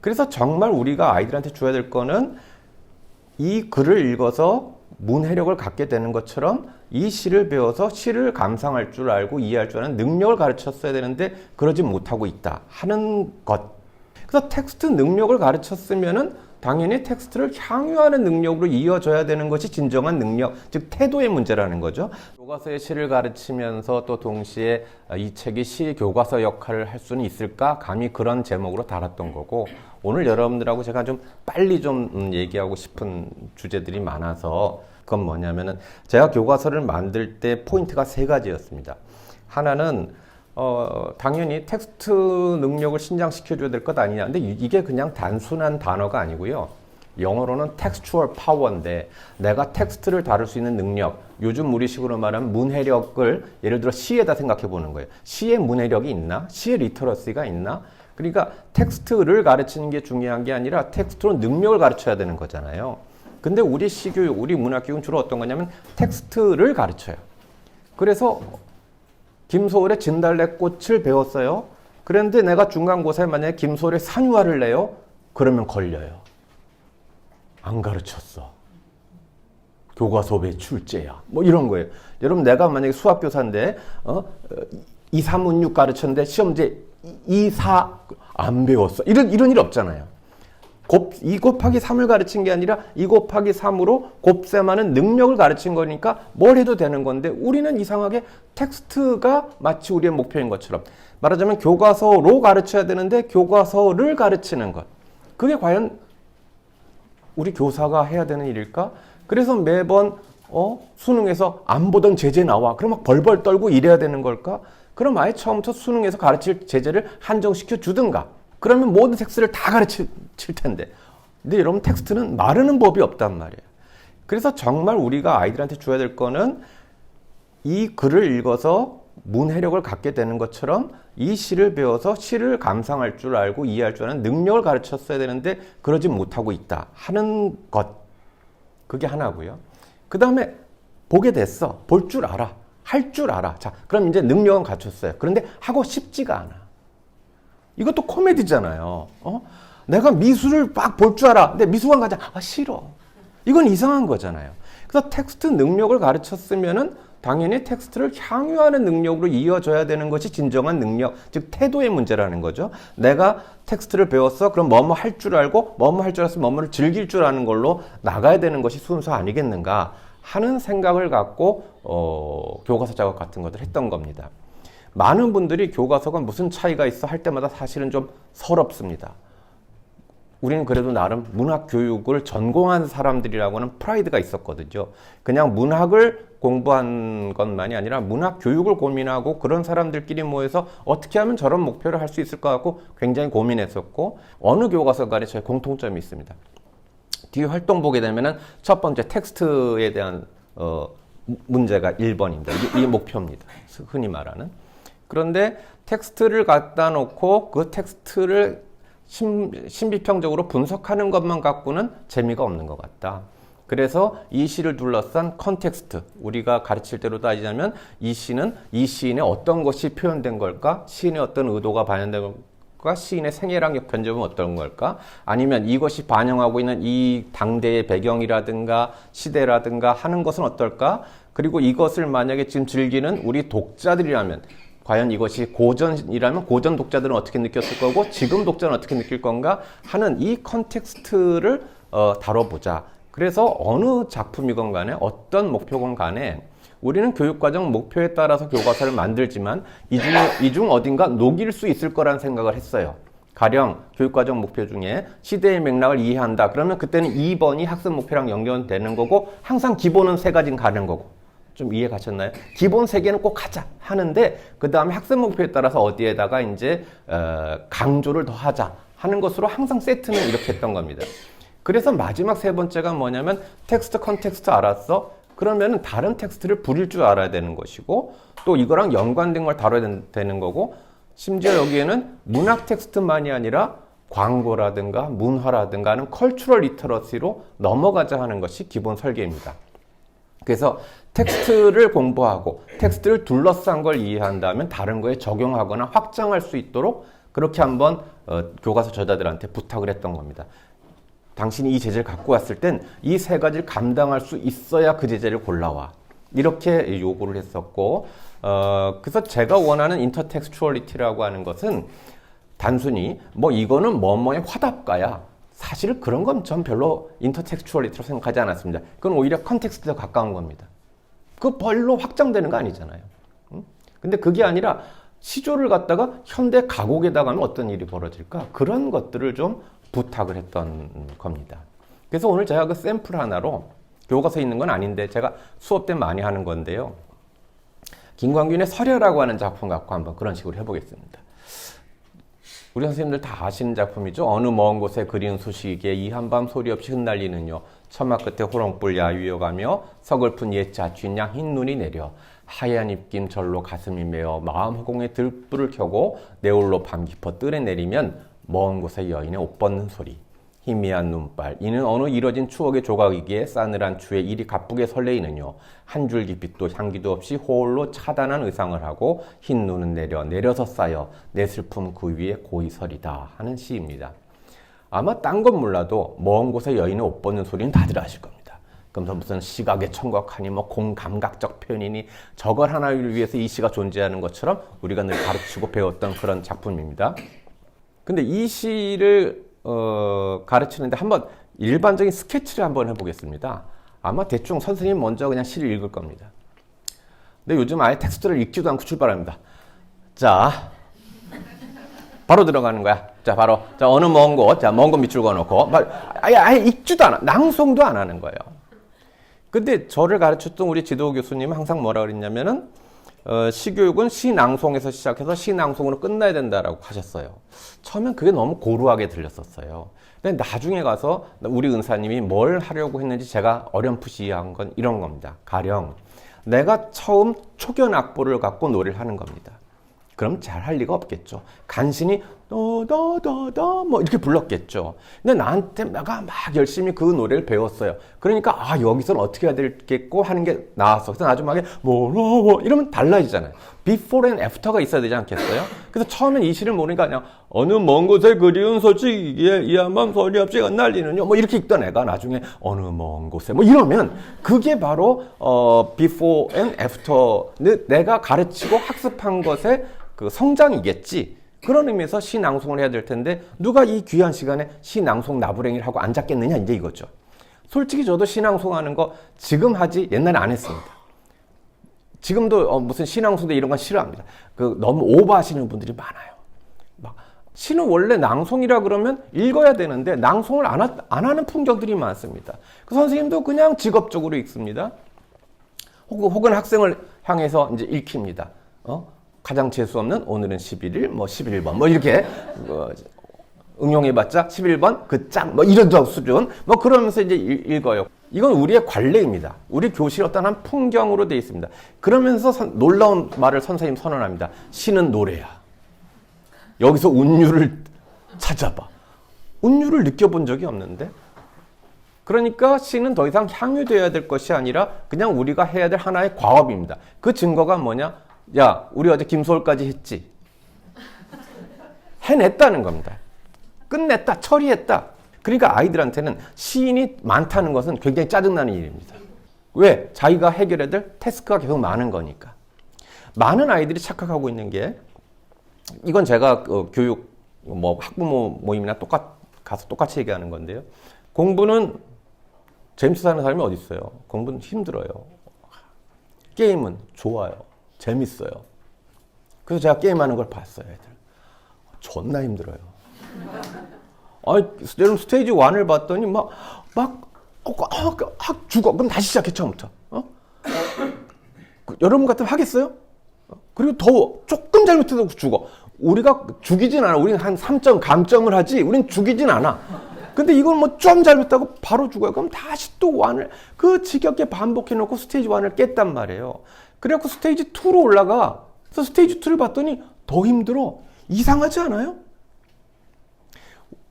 그래서 정말 우리가 아이들한테 줘야 될 거는 이 글을 읽어서 문해력을 갖게 되는 것처럼 이 시를 배워서 시를 감상할 줄 알고 이해할 줄 아는 능력을 가르쳤어야 되는데 그러지 못하고 있다 하는 것. 그래서 텍스트 능력을 가르쳤으면은 당연히 텍스트를 향유하는 능력으로 이어져야 되는 것이 진정한 능력, 즉 태도의 문제라는 거죠. 교과서의 시를 가르치면서 또 동시에 이 책이 시 교과서 역할을 할 수는 있을까? 감히 그런 제목으로 달았던 거고, 오늘 여러분들하고 제가 좀 빨리 좀 얘기하고 싶은 주제들이 많아서 그건 뭐냐면은 제가 교과서를 만들 때 포인트가 3가지였습니다. 하나는 당연히 텍스트 능력을 신장시켜줘야 될 것 아니냐. 근데 이게 그냥 단순한 단어가 아니고요. 영어로는 textual power인데 내가 텍스트를 다룰 수 있는 능력, 요즘 우리식으로 말하면 문해력을 예를 들어 시에다 생각해 보는 거예요. 시에 문해력이 있나? 시에 리터러시가 있나? 그러니까 텍스트를 가르치는 게 중요한 게 아니라 텍스트로 능력을 가르쳐야 되는 거잖아요. 근데 우리 시교육, 우리 문학교육은 주로 어떤 거냐면 텍스트를 가르쳐요. 그래서 김소월의 진달래꽃을 배웠어요. 그런데 내가 중간고사에 만약에 김소월의 산유화를 내요? 그러면 걸려요. 안 가르쳤어. 교과서 왜 출제야? 뭐 이런 거예요. 여러분 내가 만약에 수학교사인데 2, 3, 5, 6 가르쳤는데 시험제 2, 4 안 배웠어. 이런 일 없잖아요. 2 곱하기 3을 가르친 게 아니라 2 곱하기 3으로 곱셈하는 능력을 가르친 거니까 뭘 해도 되는 건데 우리는 이상하게 텍스트가 마치 우리의 목표인 것처럼 말하자면 교과서로 가르쳐야 되는데 교과서를 가르치는 것. 그게 과연 우리 교사가 해야 되는 일일까? 그래서 매번 수능에서 안 보던 제재 나와. 그럼 막 벌벌 떨고 이래야 되는 걸까? 그럼 아예 처음부터 수능에서 가르칠 제재를 한정시켜 주든가. 그러면 모든 텍스트를 다 가르칠 텐데. 근데 여러분 텍스트는 마르는 법이 없단 말이에요. 그래서 정말 우리가 아이들한테 줘야 될 거는 이 글을 읽어서 문해력을 갖게 되는 것처럼 이 시를 배워서 시를 감상할 줄 알고 이해할 줄 아는 능력을 가르쳤어야 되는데 그러지 못하고 있다 하는 것. 그게 하나고요. 그 다음에 보게 됐어. 볼 줄 알아. 할 줄 알아. 자, 그럼 이제 능력은 갖췄어요. 그런데 하고 싶지가 않아. 이것도 코미디잖아요. 내가 미술을 막 볼 줄 알아. 근데 미술관 가자. 아, 싫어. 이건 이상한 거잖아요. 그래서 텍스트 능력을 가르쳤으면은 당연히 텍스트를 향유하는 능력으로 이어져야 되는 것이 진정한 능력, 즉 태도의 문제라는 거죠. 내가 텍스트를 배웠어. 그럼 뭐뭐 할 줄 알고 뭐뭐 할 줄 알았으면 뭐뭐를 즐길 줄 아는 걸로 나가야 되는 것이 순서 아니겠는가 하는 생각을 갖고 교과서 작업 같은 것을 했던 겁니다. 많은 분들이 교과서가 무슨 차이가 있어 할 때마다 사실은 좀 서럽습니다. 우리는 그래도 나름 문학 교육을 전공한 사람들이라고는 프라이드가 있었거든요. 그냥 문학을 공부한 것만이 아니라 문학 교육을 고민하고 그런 사람들끼리 모여서 어떻게 하면 저런 목표를 할 수 있을 것 같고 굉장히 고민했었고 어느 교과서 간에 저의 공통점이 있습니다. 뒤에 활동 보게 되면은 첫 번째 텍스트에 대한 문제가 1번입니다. 이게 목표입니다. 흔히 말하는. 그런데 텍스트를 갖다 놓고 그 텍스트를 신비평적으로 분석하는 것만 갖고는 재미가 없는 것 같다. 그래서 이 시를 둘러싼 컨텍스트, 우리가 가르칠 대로 따지자면 이 시는 이 시인의 어떤 것이 표현된 걸까? 시인의 어떤 의도가 반영된 걸까? 시인의 생애랑 견접은 어떤 걸까? 아니면 이것이 반영하고 있는 이 당대의 배경이라든가 시대라든가 하는 것은 어떨까? 그리고 이것을 만약에 지금 즐기는 우리 독자들이라면 과연 이것이 고전이라면 고전 독자들은 어떻게 느꼈을 거고 지금 독자는 어떻게 느낄 건가 하는 이 컨텍스트를 다뤄보자. 그래서 어느 작품이건 간에 어떤 목표건 간에 우리는 교육과정 목표에 따라서 교과서를 만들지만 이 중 어딘가 녹일 수 있을 거라는 생각을 했어요. 가령 교육과정 목표 중에 시대의 맥락을 이해한다. 그러면 그때는 2번이 학습 목표랑 연결되는 거고 항상 기본은 3가지는 가는 거고. 좀 이해 가셨나요? 기본 3개는 꼭 하자 하는데 그 다음에 학습 목표에 따라서 어디에다가 이제 강조를 더 하자 하는 것으로 항상 세트는 이렇게 했던 겁니다. 그래서 마지막 3번째가 뭐냐면 텍스트 컨텍스트 알았어? 그러면 다른 텍스트를 부릴 줄 알아야 되는 것이고 또 이거랑 연관된 걸 다뤄야 되는 거고 심지어 여기에는 문학 텍스트만이 아니라 광고라든가 문화라든가 하는 컬처럴 리터러시로 넘어가자 하는 것이 기본 설계입니다. 그래서 텍스트를 공부하고 텍스트를 둘러싼 걸 이해한다면 다른 거에 적용하거나 확장할 수 있도록 그렇게 한번 교과서 저자들한테 부탁을 했던 겁니다. 당신이 이 제재를 갖고 왔을 땐 이 세 가지를 감당할 수 있어야 그 제재를 골라와. 이렇게 요구를 했었고, 그래서 제가 원하는 인터텍스추얼리티라고 하는 것은 단순히 뭐 이거는 뭐뭐의 화답가야. 사실 그런 건 전 별로 인터텍스추얼리티로 생각하지 않았습니다. 그건 오히려 컨텍스트에 가까운 겁니다. 그 별로 확장되는 거 아니잖아요. 근데 그게 아니라 시조를 갖다가 현대 가곡에다가 하면 어떤 일이 벌어질까? 그런 것들을 좀 부탁을 했던 겁니다. 그래서 오늘 제가 그 샘플 하나로 교과서에 있는 건 아닌데 제가 수업 때 많이 하는 건데요. 김광균의 설야라고 하는 작품 갖고 한번 그런 식으로 해보겠습니다. 우리 선생님들 다 아시는 작품이죠. 어느 먼 곳에 그리운 소식에 이 한밤 소리 없이 흩날리는요. 처마 끝에 호롱불 야위어가며 서글픈 옛 자취인 양 흰 눈이 내려 하얀 입김 절로 가슴이 메어 마음 허공에 들불을 켜고 내홀로 밤 깊어 뜰에 내리면 먼 곳에 여인의 옷 벗는 소리 희미한 눈발 이는 어느 이뤄진 추억의 조각이기에 싸늘한 추에 이리 가쁘게 설레이느뇨 한 줄기 빛도 향기도 없이 홀로 차단한 의상을 하고 흰 눈은 내려서 쌓여 내 슬픔 그 위에 고이 서리다 하는 시입니다. 아마 딴 건 몰라도 먼 곳에 여인의 옷 벗는 소리는 다들 아실 겁니다. 그러면서 무슨 시각의 청각하니 뭐 공감각적 표현이니 저걸 하나를 위해서 이 시가 존재하는 것처럼 우리가 늘 가르치고 배웠던 그런 작품입니다. 근데 이 시를 가르치는데 한번 일반적인 스케치를 한번 해보겠습니다. 아마 대충 선생님 먼저 그냥 시를 읽을 겁니다. 근데 요즘 아예 텍스트를 읽지도 않고 출발합니다. 자, 바로 들어가는 거야. 자, 바로 자 어느 먼 곳, 자 먼 곳 밑줄 그어놓고 아예 읽지도 않아, 낭송도 안 하는 거예요. 근데 저를 가르쳤던 우리 지도 교수님은 항상 뭐라 그랬냐면은 시교육은 시낭송에서 시작해서 시낭송으로 끝나야 된다라고 하셨어요. 처음엔 그게 너무 고루하게 들렸었어요. 근데 나중에 가서 우리 은사님이 뭘 하려고 했는지 제가 어렴풋이 이해한 건 이런 겁니다. 가령 내가 처음 초견 악보를 갖고 노래를 하는 겁니다. 그럼 잘할 리가 없겠죠. 간신히 더더더더 뭐 이렇게 불렀겠죠. 근데 나한테 내가 막 열심히 그 노래를 배웠어요. 그러니까 아 여기서는 어떻게 해야 되겠고 하는 게 나왔어. 그래서 나중에 뭐 이러면 달라지잖아요. before and after가 있어야 되지 않겠어요? 그래서 처음엔 이 시를 모르니까 그냥 어느 먼 곳에 그리운 소식이기에 이 한밤 소리 없이 흩날리는요. 뭐 이렇게 읽던 애가 나중에 어느 먼 곳에 뭐 이러면 그게 바로 before and after 내가 가르치고 학습한 것의 그 성장이겠지. 그런 의미에서 시낭송을 해야 될 텐데 누가 이 귀한 시간에 시낭송 나부랭이를 하고 앉았겠느냐 이제 이거죠. 솔직히 저도 시낭송하는 거 지금 하지 옛날에 안 했습니다. 지금도 무슨 시낭송대 이런 건 싫어합니다. 그 너무 오버하시는 분들이 많아요. 막 시는 원래 낭송이라 그러면 읽어야 되는데 낭송을 안 하는 풍경들이 많습니다. 그 선생님도 그냥 직업적으로 읽습니다. 혹은 학생을 향해서 이제 읽힙니다. 가장 재수 없는 오늘은 11일, 뭐 11번, 뭐 이렇게 응용해봤자 11번 그 짱, 뭐 이런 수준, 뭐 그러면서 이제 읽어요. 이건 우리의 관례입니다. 우리 교실 어떤 한 풍경으로 되어 있습니다. 그러면서 놀라운 말을 선생님 선언합니다. 시는 노래야. 여기서 운율을 찾아봐. 운율을 느껴본 적이 없는데. 그러니까 시는 더 이상 향유되어야 될 것이 아니라 그냥 우리가 해야 될 하나의 과업입니다. 그 증거가 뭐냐? 야, 우리 어제 김소월까지 했지. 해냈다는 겁니다. 끝냈다, 처리했다. 그러니까 아이들한테는 시인이 많다는 것은 굉장히 짜증나는 일입니다. 왜? 자기가 해결해야 될 태스크가 계속 많은 거니까. 많은 아이들이 착각하고 있는 게 이건 제가 교육 뭐 학부모 모임이나 가서 똑같이 얘기하는 건데요. 공부는 재밌어 하는 사람이 어디 있어요? 공부는 힘들어요. 게임은 좋아요. 재밌어요. 그래서 제가 게임하는 걸 봤어요, 애들. 존나 힘들어요. 여러분 스테이지 1을 봤더니 죽어. 그럼 다시 시작해, 처음부터. 여러분 같으면 하겠어요? 그리고 더 조금 잘못해도 죽어. 우리가 죽이진 않아. 우리는 한 3점 감점을 하지. 우린 죽이진 않아. 근데 이건 뭐 좀 잘못하고 바로 죽어요. 그럼 다시 또 1을 그 지겹게 반복해놓고 스테이지 1을 깼단 말이에요. 그래갖고 스테이지 2로 올라가. 그래서 스테이지 2를 봤더니 더 힘들어. 이상하지 않아요?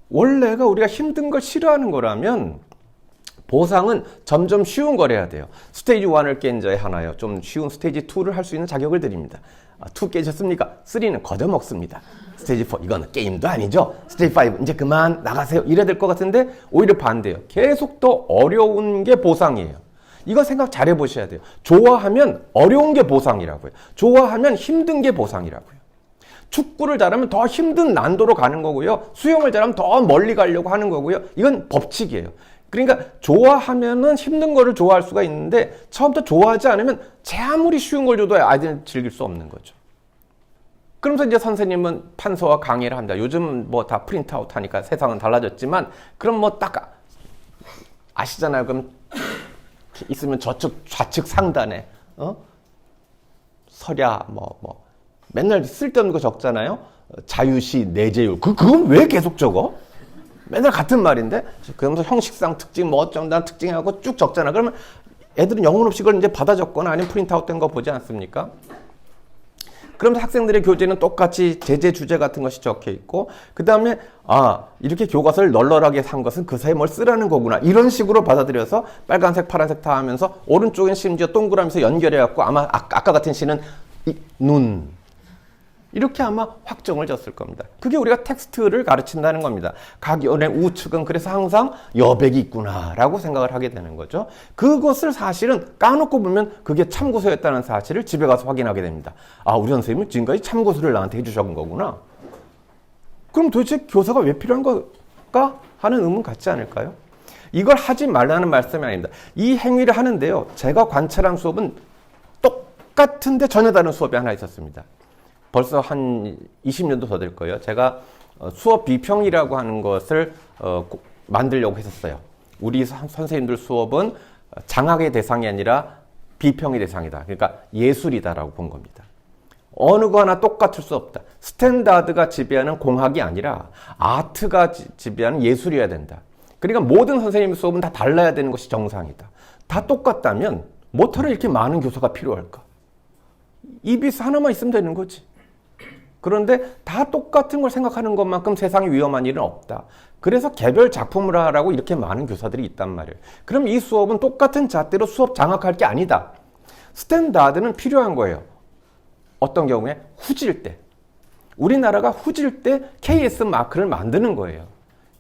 원래가 우리가 힘든 걸 싫어하는 거라면 보상은 점점 쉬운 걸 해야 돼요. 스테이지 1을 깬 자에 하나요. 좀 쉬운 스테이지 2를 할 수 있는 자격을 드립니다. 2 깨셨습니까? 3는 거저 먹습니다. 스테이지 4 이거는 게임도 아니죠. 스테이지 5 이제 그만 나가세요. 이래야 될 것 같은데 오히려 반대예요. 계속 더 어려운 게 보상이에요. 이거 생각 잘 해보셔야 돼요. 좋아하면 어려운 게 보상이라고요. 좋아하면 힘든 게 보상이라고요. 축구를 잘하면 더 힘든 난도로 가는 거고요. 수영을 잘하면 더 멀리 가려고 하는 거고요. 이건 법칙이에요. 그러니까 좋아하면은 힘든 거를 좋아할 수가 있는데 처음부터 좋아하지 않으면 제 아무리 쉬운 걸 줘도 아이들은 즐길 수 없는 거죠. 그러면서 이제 선생님은 판서와 강의를 합니다. 요즘 뭐 다 프린트아웃 하니까 세상은 달라졌지만 그럼 뭐 딱 아시잖아요. 그럼 있으면 저측 좌측 상단에 설야 뭐 맨날 쓸데없는 거 적잖아요. 자유시 내재율 그건 왜 계속 적어? 맨날 같은 말인데 그러면서 형식상 특징 뭐 어쩐다 특징하고 쭉 적잖아. 그러면 애들은 영혼 없이 그걸 이제 받아 적거나 아니면 프린트아웃 된 거 보지 않습니까? 그러면서 학생들의 교재는 똑같이 제재 주제 같은 것이 적혀 있고 그 다음에 이렇게 교과서를 널널하게 산 것은 그 사이에 뭘 쓰라는 거구나 이런 식으로 받아들여서 빨간색 파란색 다 하면서 오른쪽엔 심지어 동그라미에서 연결해 갖고 아마 아까 같은 시는 눈 이렇게 아마 확정을 졌을 겁니다. 그게 우리가 텍스트를 가르친다는 겁니다. 각 연의 우측은 그래서 항상 여백이 있구나라고 생각을 하게 되는 거죠. 그것을 사실은 까놓고 보면 그게 참고서였다는 사실을 집에 가서 확인하게 됩니다. 우리 선생님은 지금까지 참고서를 나한테 해주신 거구나. 그럼 도대체 교사가 왜 필요한 걸까 하는 의문 갖지 않을까요? 이걸 하지 말라는 말씀이 아닙니다. 이 행위를 하는데요. 제가 관찰한 수업은 똑같은데 전혀 다른 수업이 하나 있었습니다. 벌써 한 20년도 더 될 거예요. 제가 수업 비평이라고 하는 것을 만들려고 했었어요. 우리 선생님들 수업은 장학의 대상이 아니라 비평의 대상이다. 그러니까 예술이다라고 본 겁니다. 어느 거 하나 똑같을 수 없다. 스탠다드가 지배하는 공학이 아니라 아트가 지배하는 예술이어야 된다. 그러니까 모든 선생님 수업은 다 달라야 되는 것이 정상이다. 다 똑같다면 뭐하러 이렇게 많은 교사가 필요할까? EBS 하나만 있으면 되는 거지. 그런데 다 똑같은 걸 생각하는 것만큼 세상에 위험한 일은 없다. 그래서 개별 작품을 하라고 이렇게 많은 교사들이 있단 말이에요. 그럼 이 수업은 똑같은 잣대로 수업 장악할 게 아니다. 스탠다드는 필요한 거예요. 어떤 경우에 후질 때. 우리나라가 후질 때 KS 마크를 만드는 거예요.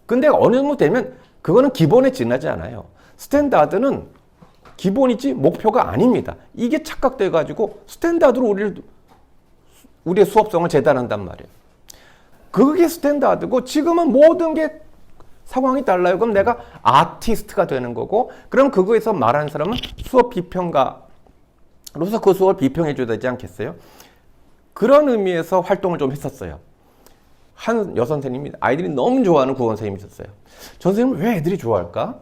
근데 어느 정도 되면 그거는 기본에 지나지 않아요. 스탠다드는 기본이지 목표가 아닙니다. 이게 착각돼가지고 스탠다드로 우리의 수업성을 재단한단 말이에요. 그게 스탠다드고 지금은 모든 게 상황이 달라요. 그럼 내가 아티스트가 되는 거고 그럼 그거에서 말하는 사람은 수업 비평가로서 그 수업을 비평해 줘야 되지 않겠어요? 그런 의미에서 활동을 좀 했었어요. 한 여선생님이 아이들이 너무 좋아하는 국어 선생님이 있었어요. 저 선생님은 왜 애들이 좋아할까?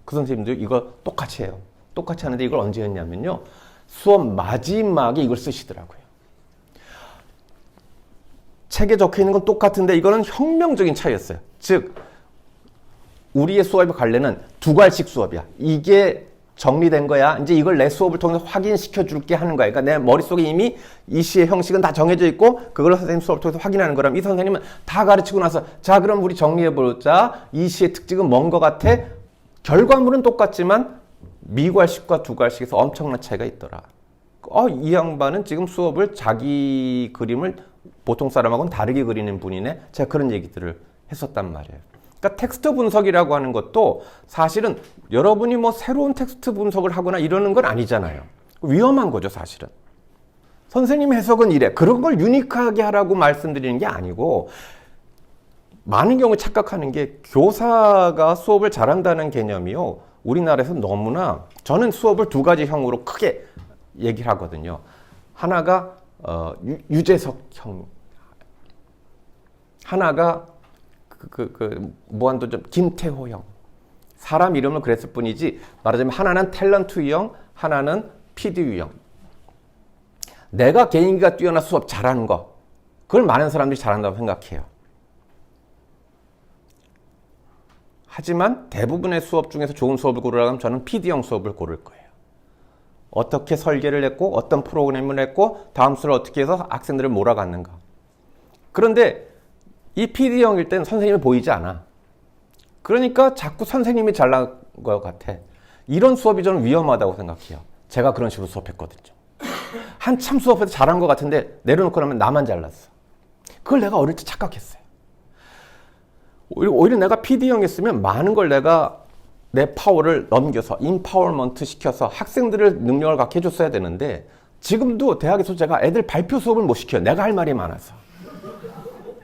그 선생님도 이거 똑같이 해요. 똑같이 하는데 이걸 언제 했냐면요. 수업 마지막에 이걸 쓰시더라고요. 책에 적혀 있는 건 똑같은데 이거는 혁명적인 차이였어요. 즉 우리의 수업의 관례는 2과씩 수업이야. 이게 정리된 거야. 이제 이걸 내 수업을 통해서 확인시켜 줄게 하는 거야. 그러니까 내 머릿속에 이미 이 시의 형식은 다 정해져 있고 그걸 선생님 수업을 통해서 확인하는 거라면 이 선생님은 다 가르치고 나서 자 그럼 우리 정리해보자. 이 시의 특징은 뭔 것 같아? 결과물은 똑같지만 미괄식과 2과식에서 엄청난 차이가 있더라. 이 양반은 지금 수업을 자기 그림을 보통 사람하고는 다르게 그리는 분이네. 제가 그런 얘기들을 했었단 말이에요. 그러니까 텍스트 분석이라고 하는 것도 사실은 여러분이 뭐 새로운 텍스트 분석을 하거나 이러는 건 아니잖아요. 위험한 거죠, 사실은. 선생님 해석은 이래. 그런 걸 유니크하게 하라고 말씀드리는 게 아니고 많은 경우 착각하는 게 교사가 수업을 잘한다는 개념이요. 우리나라에서 너무나 저는 수업을 2가지 형으로 크게 얘기를 하거든요. 하나가 유재석 형, 하나가 무한도전 김태호 형. 사람 이름을 그랬을 뿐이지 말하자면 하나는 탤런트 유형, 하나는 PD 유형. 내가 개인기가 뛰어나 수업 잘하는 거 그걸 많은 사람들이 잘한다고 생각해요. 하지만 대부분의 수업 중에서 좋은 수업을 고르라고 하면 저는 PD형 수업을 고를 거예요. 어떻게 설계를 했고 어떤 프로그램을 했고 다음 수를 어떻게 해서 학생들을 몰아갔는가. 그런데 이 PD형일 땐 선생님이 보이지 않아. 그러니까 자꾸 선생님이 잘난 것 같아. 이런 수업이 저는 위험하다고 생각해요. 제가 그런 식으로 수업했거든요. 한참 수업해서 잘한 것 같은데 내려놓고 나면 나만 잘났어. 그걸 내가 어릴 때 착각했어요. 오히려 내가 PD형이었으면 많은 걸 내가 내 파워를 넘겨서 인파워먼트 시켜서 학생들을 능력을 갖게 해줬어야 되는데 지금도 대학에서 제가 애들 발표 수업을 못 시켜요. 내가 할 말이 많아서.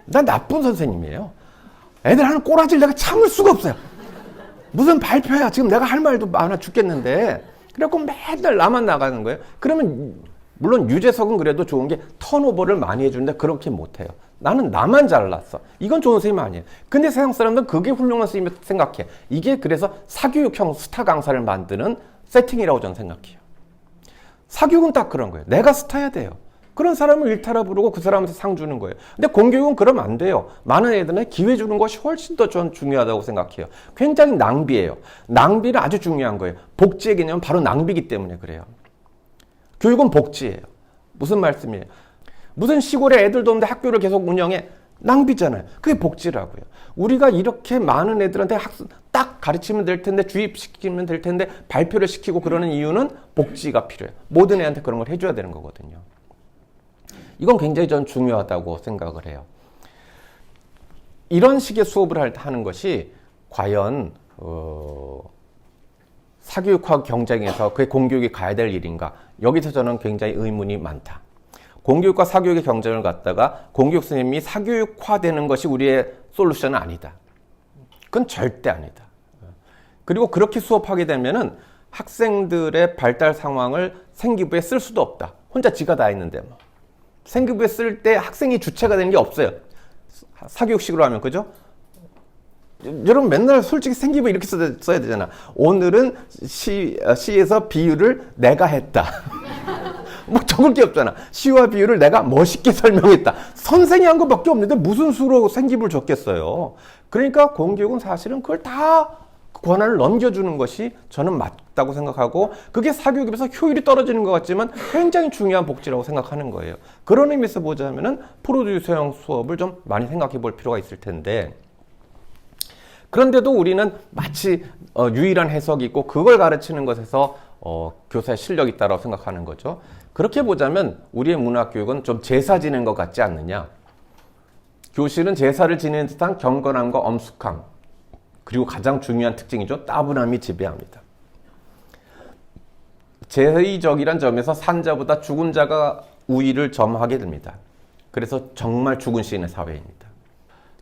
난 나쁜 선생님이에요. 애들 하는 꼬라지를 내가 참을 수가 없어요. 무슨 발표야. 지금 내가 할 말도 많아 죽겠는데. 그래갖고 맨날 나만 나가는 거예요. 그러면 물론 유재석은 그래도 좋은 게 턴오버를 많이 해주는데 그렇게 못해요. 나는 나만 잘났어. 이건 좋은 선생님 아니에요. 근데 세상 사람들은 그게 훌륭한 선생님이 생각해. 이게 그래서 사교육형 스타 강사를 만드는 세팅이라고 저는 생각해요. 사교육은 딱 그런 거예요. 내가 스타야 돼요. 그런 사람을 일타라 부르고 그 사람한테 상 주는 거예요. 근데 공교육은 그러면 안 돼요. 많은 애들한테 기회 주는 것이 훨씬 더 전 중요하다고 생각해요. 굉장히 낭비예요. 낭비는 아주 중요한 거예요. 복지의 개념은 바로 낭비이기 때문에 그래요. 교육은 복지예요. 무슨 말씀이에요? 무슨 시골에 애들도 없는데 학교를 계속 운영해? 낭비잖아요. 그게 복지라고요. 우리가 이렇게 많은 애들한테 딱 가르치면 될 텐데 주입시키면 될 텐데 발표를 시키고 그러는 이유는 복지가 필요해요. 모든 애한테 그런 걸 해줘야 되는 거거든요. 이건 굉장히 전 중요하다고 생각을 해요. 이런 식의 수업을 하는 것이 과연 사교육화 경쟁에서 그게 공교육이 가야 될 일인가? 여기서 저는 굉장히 의문이 많다. 공교육과 사교육의 경쟁을 갖다가 공교육 선생님이 사교육화되는 것이 우리의 솔루션은 아니다. 그건 절대 아니다. 그리고 그렇게 수업하게 되면은 학생들의 발달 상황을 생기부에 쓸 수도 없다. 혼자 지가 다 했는데 뭐. 생기부에 쓸 때 학생이 주체가 되는 게 없어요. 사교육식으로 하면, 그죠? 여러분 맨날 솔직히 생기부 이렇게 써야 되잖아. 오늘은 시에서 비유를 내가 했다. 뭐 적을 게 없잖아. 시와 비유를 내가 멋있게 설명했다. 선생이 한 것밖에 없는데 무슨 수로 생기부를 적겠어요. 그러니까 공교육은 사실은 그걸 다 권한을 넘겨주는 것이 저는 맞다고 생각하고 그게 사교육에 비해서 효율이 떨어지는 것 같지만 굉장히 중요한 복지라고 생각하는 거예요. 그런 의미에서 보자면은 프로듀서형 수업을 좀 많이 생각해 볼 필요가 있을 텐데 그런데도 우리는 마치 유일한 해석이 있고 그걸 가르치는 것에서 교사의 실력이 있다고 생각하는 거죠. 그렇게 보자면 우리의 문화교육은 좀 제사 지낸 것 같지 않느냐. 교실은 제사를 지내는 듯한 경건함과 엄숙함 그리고 가장 중요한 특징이죠. 따분함이 지배합니다. 제의적이란 점에서 산자보다 죽은 자가 우위를 점하게 됩니다. 그래서 정말 죽은 시인의 사회입니다.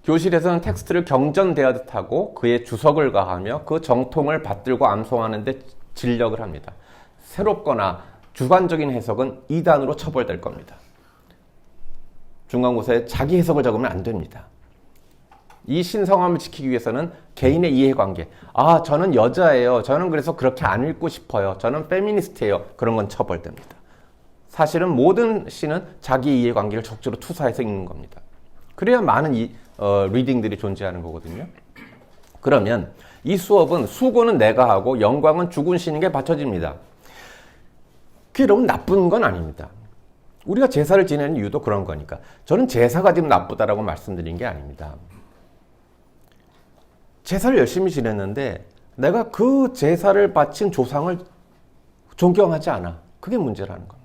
교실에서는 텍스트를 경전대하듯 하고 그의 주석을 가하며 그 정통을 받들고 암송하는 데 진력을 합니다. 새롭거나 주관적인 해석은 이단으로 처벌될 겁니다. 중간고사에 자기 해석을 적으면 안 됩니다. 이 신성함을 지키기 위해서는 개인의 이해관계. 아, 저는 여자예요. 저는 그래서 그렇게 안 읽고 싶어요. 저는 페미니스트예요. 그런 건 처벌됩니다. 사실은 모든 시는 자기 이해관계를 적절히 투사해서 읽는 겁니다. 그래야 많은 리딩들이 존재하는 거거든요. 그러면 이 수업은 수고는 내가 하고 영광은 죽은 시인에게 바쳐집니다. 그게 너무 나쁜 건 아닙니다. 우리가 제사를 지내는 이유도 그런 거니까. 저는 제사가 지금 나쁘다라고 말씀드린 게 아닙니다. 제사를 열심히 지냈는데 내가 그 제사를 바친 조상을 존경하지 않아. 그게 문제라는 겁니다.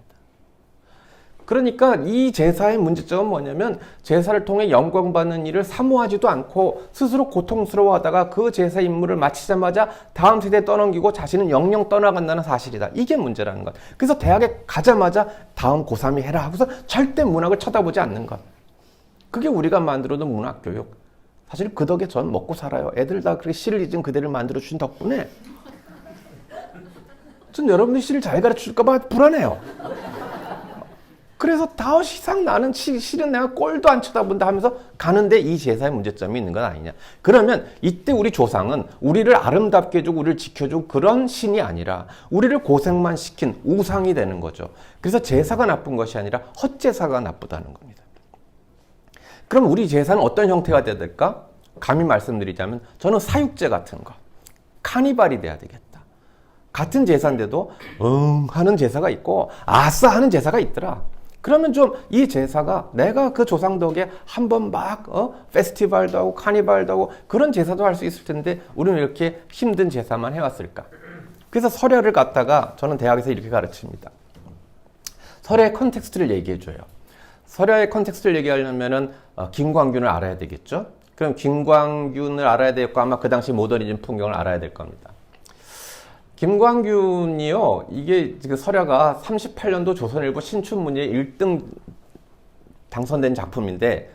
그러니까 이 제사의 문제점은 뭐냐면 제사를 통해 영광받는 일을 사모하지도 않고 스스로 고통스러워하다가 그 제사 임무를 마치자마자 다음 세대에 떠넘기고 자신은 영영 떠나간다는 사실이다. 이게 문제라는 것. 그래서 대학에 가자마자 다음 고3이 해라 하고서 절대 문학을 쳐다보지 않는 것. 그게 우리가 만들어둔 문학교육. 사실 그 덕에 전 먹고 살아요. 애들 다 그렇게 시를 잊은 그대를 만들어주신 덕분에 전 여러분들이 시를 잘 가르쳐줄까봐 불안해요. 그래서 더 이상 나는 실은 내가 꼴도 안 쳐다본다 하면서 가는데 이 제사의 문제점이 있는 건 아니냐. 그러면 이때 우리 조상은 우리를 아름답게 해주고 우리를 지켜주고 그런 신이 아니라 우리를 고생만 시킨 우상이 되는 거죠. 그래서 제사가 나쁜 것이 아니라 헛제사가 나쁘다는 겁니다. 그럼 우리 제사는 어떤 형태가 돼야 될까? 감히 말씀드리자면 저는 사육제 같은 거, 카니발이 돼야 되겠다. 같은 제사인데도 하는 제사가 있고 아싸 하는 제사가 있더라. 그러면 좀 이 제사가 내가 그 조상 덕에 한번 막 페스티벌도 하고 카니발도 하고 그런 제사도 할 수 있을 텐데 우리는 이렇게 힘든 제사만 해왔을까? 그래서 설야를 갖다가 저는 대학에서 이렇게 가르칩니다. 설의 컨텍스트를 얘기해줘요. 설야의 컨텍스트를 얘기하려면은 김광균을 알아야 되겠죠. 그럼 김광균을 알아야 되겠고 아마 그 당시 모더니즘 풍경을 알아야 될 겁니다. 김광균이요, 이게 지금 설야가 38년도 조선일보 신춘문예 1등 당선된 작품인데,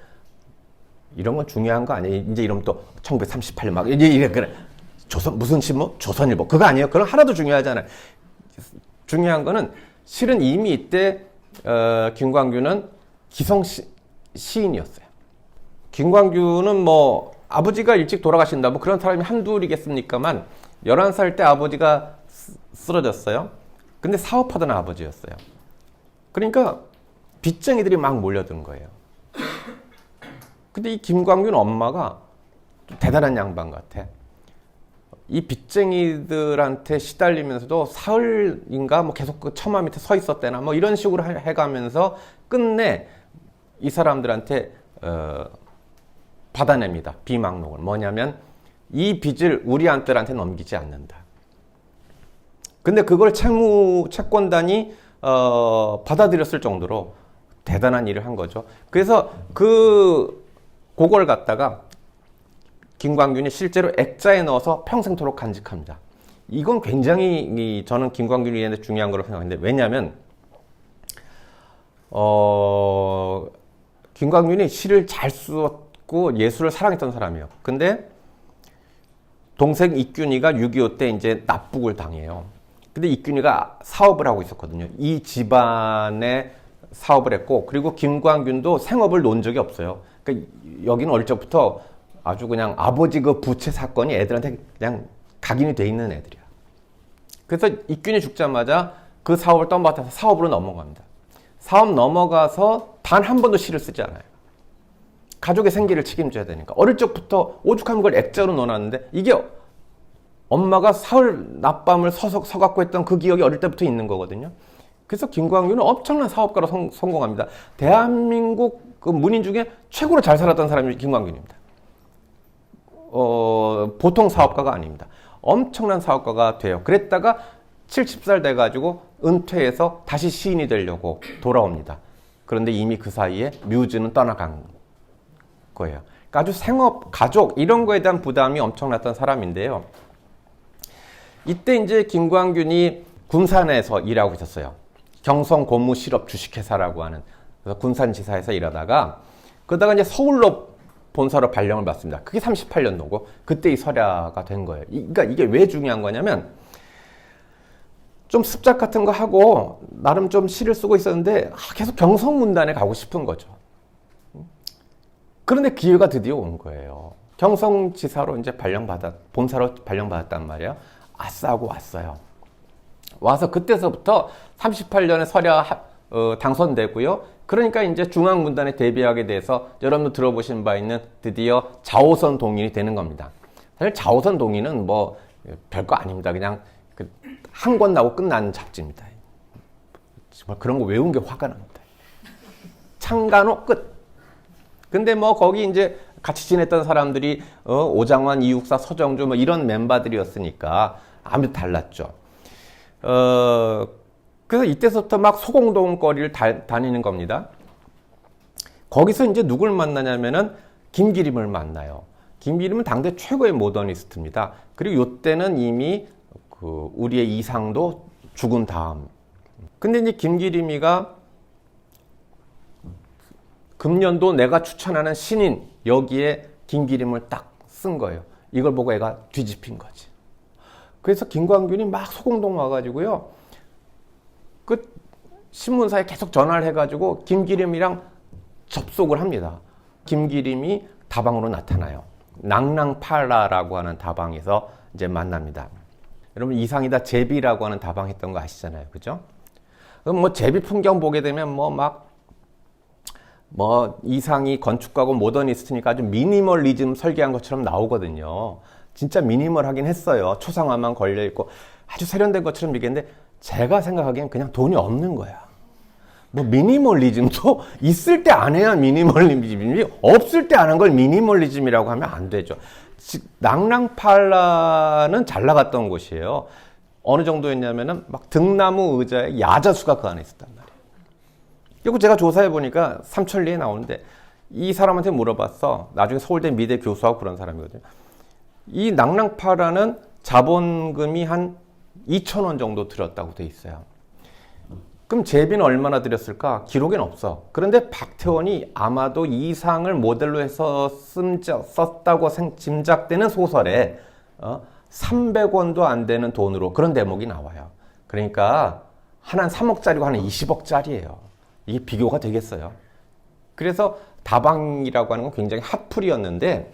이런 건 중요한 거 아니에요? 이제 이러면 또 1938년 막 이제 이래 그래. 무슨 신문? 조선일보. 그거 아니에요? 그건 하나도 중요하잖아요. 중요한 거는 실은 이미 이때 김광균은 기성 시인이었어요. 김광균은 뭐 아버지가 일찍 돌아가신다 뭐 그런 사람이 한둘이겠습니까만 11살 때 아버지가 쓰러졌어요. 근데 사업하던 아버지였어요. 그러니까 빚쟁이들이 막 몰려든 거예요. 근데 이 김광균 엄마가 대단한 양반 같아. 이 빚쟁이들한테 시달리면서도 사흘인가 뭐 계속 그 처마 밑에 서 있었대나 뭐 이런 식으로 해가면서 끝내 이 사람들한테 받아냅니다. 비망록을. 뭐냐면 이 빚을 우리한테 넘기지 않는다. 근데 그걸 채권단이 받아들였을 정도로 대단한 일을 한 거죠. 그래서 그걸 갖다가 김광균이 실제로 액자에 넣어서 평생토록 간직합니다. 이건 굉장히 저는 김광균이 중요한 거라고 생각하는데, 왜냐하면 김광균이 시를 잘 썼고 예술을 사랑했던 사람이에요. 근데 동생 이균이가 6.25 때 이제 납북을 당해요. 근데 이균이가 사업을 하고 있었거든요. 이 집안에 사업을 했고, 그리고 김광균도 생업을 놓은 적이 없어요. 그러니까 여기는 어릴 적부터 아주 그냥 아버지 그 부채 사건이 애들한테 그냥 각인이 돼 있는 애들이야. 그래서 이균이 죽자마자 그 사업을 떠맡아서 사업으로 넘어갑니다. 사업 넘어가서 단 한 번도 시를 쓰지 않아요. 가족의 생계를 책임져야 되니까. 어릴 적부터 오죽하면 그걸 액자로 넣어놨는데, 이게 엄마가 사흘 낮밤을 서갖고 했던 그 기억이 어릴 때부터 있는 거거든요. 그래서 김광균은 엄청난 사업가로 성공합니다. 대한민국 그 문인 중에 최고로 잘 살았던 사람이 김광균입니다. 보통 사업가가 아닙니다. 엄청난 사업가가 돼요. 그랬다가 70살 돼가지고 은퇴해서 다시 시인이 되려고 돌아옵니다. 그런데 이미 그 사이에 뮤즈는 떠나간 거예요. 그러니까 아주 생업, 가족 이런 거에 대한 부담이 엄청났던 사람인데요. 이때 이제 김광균이 군산에서 일하고 있었어요. 경성 고무실업 주식회사라고 하는, 그래서 군산지사에서 일하다가 그러다가 이제 서울로 본사로 발령을 받습니다. 그게 38년도고 그때 이 설야가 된 거예요. 그러니까 이게 왜 중요한 거냐면, 좀 습작 같은 거 하고 나름 좀 시를 쓰고 있었는데 계속 경성문단에 가고 싶은 거죠. 그런데 기회가 드디어 온 거예요. 경성지사로 이제 본사로 발령받았단 말이에요. 아싸 하고 왔어요. 와서 그때서부터 38년에 설야 당선되고요. 그러니까 이제 중앙문단에 데뷔하게 돼서 여러분도 들어보신 바 있는 드디어 자오선 동인이 되는 겁니다. 사실 자오선 동인은 뭐 별거 아닙니다. 그냥 한 권 나고 끝나는 잡지입니다. 정말 그런 거 외운 게 화가 납니다. 창간호 끝. 근데 뭐 거기 이제 같이 지냈던 사람들이 오장환, 이육사, 서정주 뭐 이런 멤버들이었으니까 아무래도 달랐죠. 그래서 이때부터 막 소공동거리를 다니는 겁니다. 거기서 이제 누굴 만나냐면은 김기림을 만나요. 김기림은 당대 최고의 모더니스트입니다. 그리고 이때는 이미 우리의 이상도 죽은 다음. 근데 이제 김기림이가 금년도 내가 추천하는 신인 여기에 김기림을 딱 쓴 거예요. 이걸 보고 애가 뒤집힌 거지. 그래서 김광균이 막 소공동 와가지고요. 그 신문사에 계속 전화를 해가지고 김기림이랑 접속을 합니다. 김기림이 다방으로 나타나요. 낭랑팔라라고 하는 다방에서 이제 만납니다. 여러분 이상이다 제비라고 하는 다방 했던 거 아시잖아요. 그죠? 그럼 뭐 제비 풍경 보게 되면 이상이 건축가고 모더니스트니까 아주 미니멀리즘 설계한 것처럼 나오거든요. 진짜 미니멀하긴 했어요. 초상화만 걸려있고 아주 세련된 것처럼 얘기했는데 제가 생각하기엔 그냥 돈이 없는 거야. 뭐 미니멀리즘도 있을 때 안 해야 미니멀리즘이지 없을 때 안 한 걸 미니멀리즘이라고 하면 안 되죠. 낭랑팔라는 잘 나갔던 곳이에요. 어느 정도였냐면은 막 등나무 의자에 야자수가 그 안에 있었단 말이에요. 그리고 제가 조사해 보니까 삼천리에 나오는데 이 사람한테 물어봤어. 나중에 서울대 미대 교수하고 그런 사람이거든요. 이 낭랑파라는 자본금이 한 2,000원 정도 들었다고 돼 있어요. 그럼 제비는 얼마나 들였을까? 기록엔 없어. 그런데 박태원이 아마도 이 상을 모델로 해서 썼다고 짐작되는 소설에 300원도 안 되는 돈으로 그런 대목이 나와요. 그러니까 하나는 3억짜리고 하나는 20억짜리예요. 이게 비교가 되겠어요. 그래서 다방이라고 하는 건 굉장히 핫플이었는데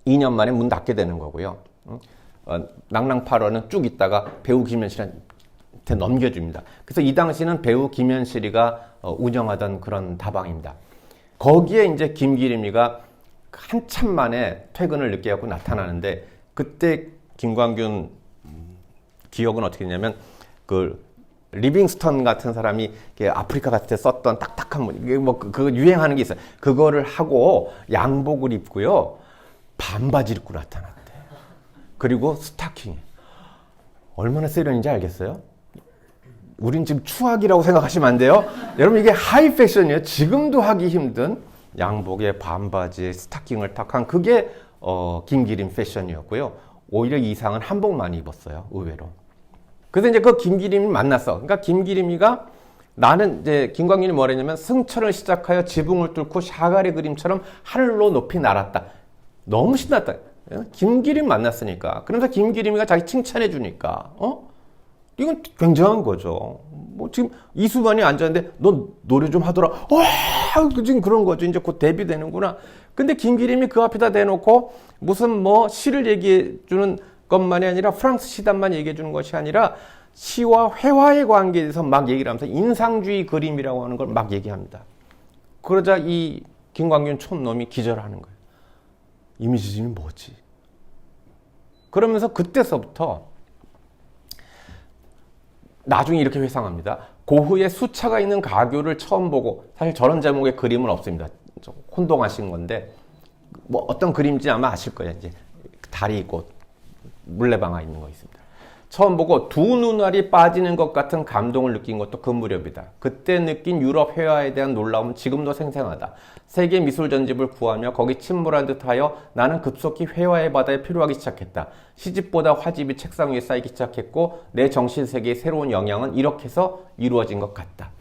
2년 만에 문 닫게 되는 거고요. 낭랑파로는 쭉 있다가 배우 김현실한테 넘겨줍니다. 그래서 이 당시는 배우 김현실이가 운영하던 그런 다방입니다. 거기에 이제 김기림이가 한참 만에 퇴근을 늦게 하고 나타나는데 그때 김광균 기억은 어떻게 되냐면 그 리빙스턴 같은 사람이 아프리카 같을 때 썼던 딱딱한 문, 이게 뭐 그 유행하는 게 있어요. 그거를 하고 양복을 입고요. 반바지 입고 나타났대. 그리고 스타킹. 얼마나 세련인지 알겠어요? 우린 지금 추악이라고 생각하시면 안 돼요. 여러분 이게 하이 패션이에요. 지금도 하기 힘든 양복에 반바지에 스타킹을 딱 한 그게 김기림 패션이었고요. 오히려 이 상은 한복만 입었어요. 의외로. 그래서 이제 그 김기림이 만났어. 그러니까 김기림이가 나는 이제 김광균이 뭐랬냐면 승천을 시작하여 지붕을 뚫고 샤갈의 그림처럼 하늘로 높이 날았다. 너무 신났다. 김기림 만났으니까. 그러면서 김기림이가 자기 칭찬해 주니까 이건 굉장한 거죠. 뭐 지금 이수만이 앉았는데 너 노래 좀 하더라. 와, 지금 그런 거죠. 이제 곧 데뷔되는구나. 근데 김기림이 그 앞에다 대놓고 무슨 뭐 시를 얘기해 주는 것만이 아니라 프랑스 시단만 얘기해 주는 것이 아니라 시와 회화의 관계에 대해서 막 얘기를 하면서 인상주의 그림이라고 하는 걸 막 얘기합니다. 그러자 이 김광균 촌놈이 기절하는 거예요. 이미지즘이 뭐지? 그러면서 그때서부터 나중에 이렇게 회상합니다. 고흐의 수차가 있는 가교를 처음 보고 사실 저런 제목의 그림은 없습니다. 좀 혼동하신 건데 뭐 어떤 그림인지 아마 아실 거예요. 이제 달이 있고 물레방아 있는 거 있습니다. 처음 보고 두 눈알이 빠지는 것 같은 감동을 느낀 것도 그 무렵이다. 그때 느낀 유럽 회화에 대한 놀라움은 지금도 생생하다. 세계 미술 전집을 구하며 거기 침몰한 듯하여 나는 급속히 회화의 바다에 필요하기 시작했다. 시집보다 화집이 책상 위에 쌓이기 시작했고 내 정신세계의 새로운 영향은 이렇게 해서 이루어진 것 같다.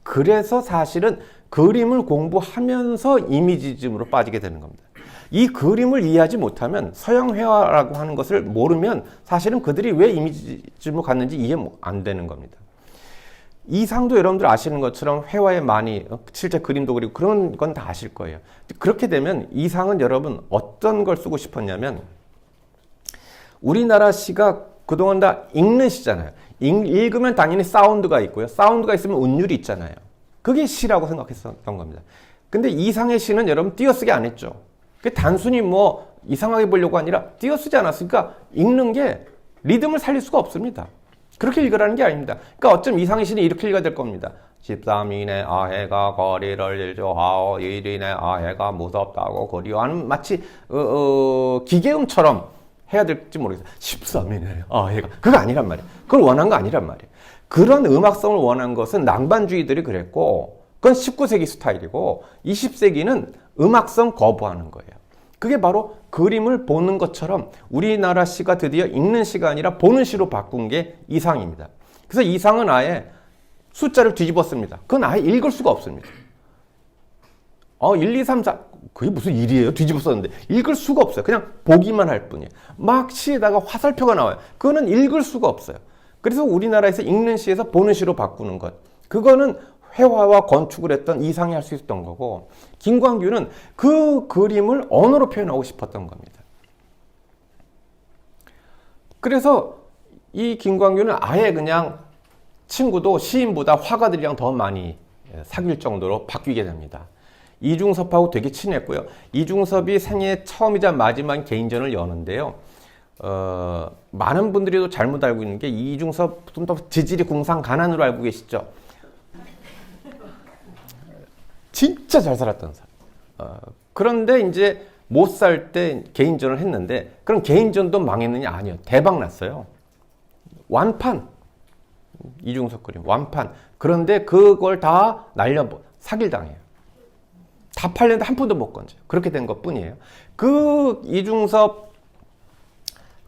그래서 사실은 그림을 공부하면서 이미지즘으로 빠지게 되는 겁니다. 이 그림을 이해하지 못하면 서양 회화라고 하는 것을 모르면 사실은 그들이 왜 이미지즘으로 갔는지 이해 안 되는 겁니다. 이 상도 여러분들 아시는 것처럼 회화에 많이 실제 그림도 그리고 그런 건 다 아실 거예요. 그렇게 되면 이 상은 여러분 어떤 걸 쓰고 싶었냐면 우리나라 시가 그동안 다 읽는 시잖아요. 읽으면 당연히 사운드가 있고요. 사운드가 있으면 운율이 있잖아요. 그게 시라고 생각했었던 겁니다. 근데 이 상의 시는 여러분 띄어쓰기 안 했죠. 단순히 뭐 이상하게 보려고 아니라 띄어쓰지 않았으니까 읽는 게 리듬을 살릴 수가 없습니다. 그렇게 읽으라는 게 아닙니다. 그러니까 어쩜 이상의 시는 이렇게 읽어야 될 겁니다. 13인의 아해가 거리를 일조하오 1인의 아해가 무섭다고 그리워하는 마치 기계음처럼 해야 될지 모르겠어요. 13인의 아해가 그거 아니란 말이에요. 그걸 원한 거 아니란 말이에요. 그런 음악성을 원한 것은 낭만주의들이 그랬고 그건 19세기 스타일이고 20세기는 음악성 거부하는 거예요. 그게 바로 그림을 보는 것처럼 우리나라 시가 드디어 읽는 시가 아니라 보는 시로 바꾼 게 이상입니다. 그래서 이상은 아예 숫자를 뒤집었습니다. 그건 아예 읽을 수가 없습니다. 1, 2, 3, 4 그게 무슨 일이에요? 뒤집었었는데 읽을 수가 없어요. 그냥 보기만 할 뿐이에요. 막 시에다가 화살표가 나와요. 그거는 읽을 수가 없어요. 그래서 우리나라에서 읽는 시에서 보는 시로 바꾸는 것. 그거는 회화와 건축을 했던 이상이 할 수 있었던 거고 김광균은 그 그림을 언어로 표현하고 싶었던 겁니다. 그래서 이 김광균은 아예 그냥 친구도 시인보다 화가들이랑 더 많이 사귈 정도로 바뀌게 됩니다. 이중섭하고 되게 친했고요. 이중섭이 생애 처음이자 마지막 개인전을 여는데요. 많은 분들이 또 잘못 알고 있는 게 이중섭 좀 더 지질이 궁상 가난으로 알고 계시죠? 진짜 잘 살았던 사람. 그런데 이제 못 살 때 개인전을 했는데 그럼 개인전도 망했느냐? 아니요. 대박 났어요. 완판. 이중섭 그림 완판. 그런데 그걸 다 사기당해요. 다 팔렸는데 한 푼도 못 건져요. 그렇게 된 것 뿐이에요. 그 이중섭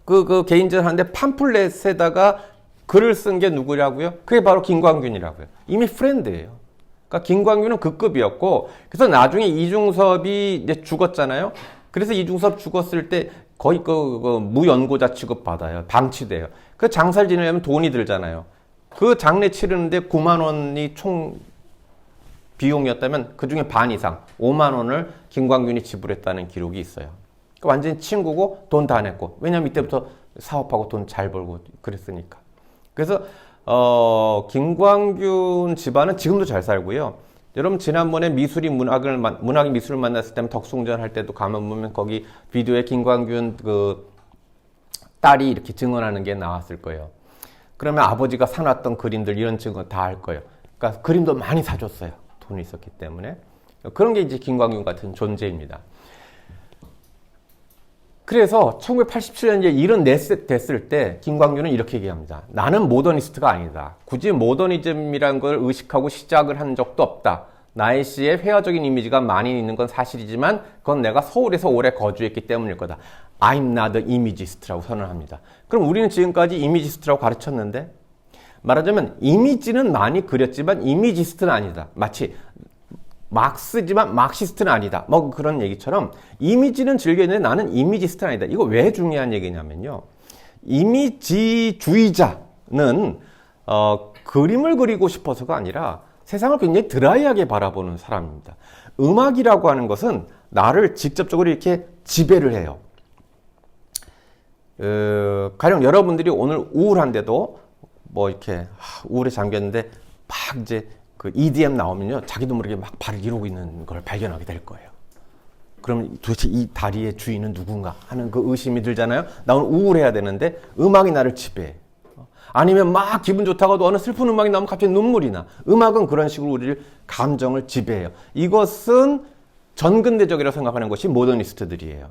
그 개인전 하는데 팜플렛에다가 글을 쓴 게 누구라고요? 그게 바로 김광균이라고요. 이미 프렌드예요. 그러니까 김광균은 그 급이었고, 그래서 나중에 이중섭이 이제 죽었잖아요. 그래서 이중섭 죽었을 때 거의 그 무연고자 취급 받아요. 방치돼요. 그 장사를 지내려면 돈이 들잖아요. 그 장례 치르는데 9만 원이 총 비용이었다면 그 중에 반 이상 5만 원을 김광균이 지불했다는 기록이 있어요. 그러니까 완전히 친구고 돈 다 냈고, 왜냐면 이때부터 사업하고 돈 잘 벌고 그랬으니까. 그래서 김광균 집안은 지금도 잘 살고요. 여러분 지난번에 문학이 미술을 만났을 때 덕숭전 할 때도 가면 보면 거기 비디오에 김광균 그 딸이 이렇게 증언하는 게 나왔을 거예요. 그러면 아버지가 사놨던 그림들 이런 증언 다 할 거예요. 그러니까 그림도 많이 사줬어요. 돈이 있었기 때문에. 그런 게 이제 김광균 같은 존재입니다. 그래서 1987년에 이런 됐을 때 김광균은 이렇게 얘기합니다. 나는 모더니스트가 아니다. 굳이 모더니즘이라는 걸 의식하고 시작을 한 적도 없다. 나의 시에 회화적인 이미지가 많이 있는 건 사실이지만 그건 내가 서울에서 오래 거주했기 때문일 거다. I'm not an imagist라고 선언합니다. 그럼 우리는 지금까지 이미지스트라고 가르쳤는데, 말하자면 이미지는 많이 그렸지만 이미지스트는 아니다. 마치 막스지만 막시스트는 아니다. 뭐 그런 얘기처럼 이미지는 즐겼는데 나는 이미지스트는 아니다. 이거 왜 중요한 얘기냐면요. 이미지주의자는 그림을 그리고 싶어서가 아니라 세상을 굉장히 드라이하게 바라보는 사람입니다. 음악이라고 하는 것은 나를 직접적으로 이렇게 지배를 해요. 가령 여러분들이 오늘 우울한데도 뭐 이렇게 우울에 잠겼는데 막 이제 그 EDM 나오면요, 자기도 모르게 막 발을 이루고 있는 걸 발견하게 될 거예요. 그럼 도대체 이 다리의 주인은 누군가 하는 그 의심이 들잖아요. 나 오늘 우울해야 되는데 음악이 나를 지배해. 아니면 막 기분 좋다가도 어느 슬픈 음악이 나오면 갑자기 눈물이 나. 음악은 그런 식으로 우리를 감정을 지배해요. 이것은 전근대적이라고 생각하는 것이 모더니스트들이에요.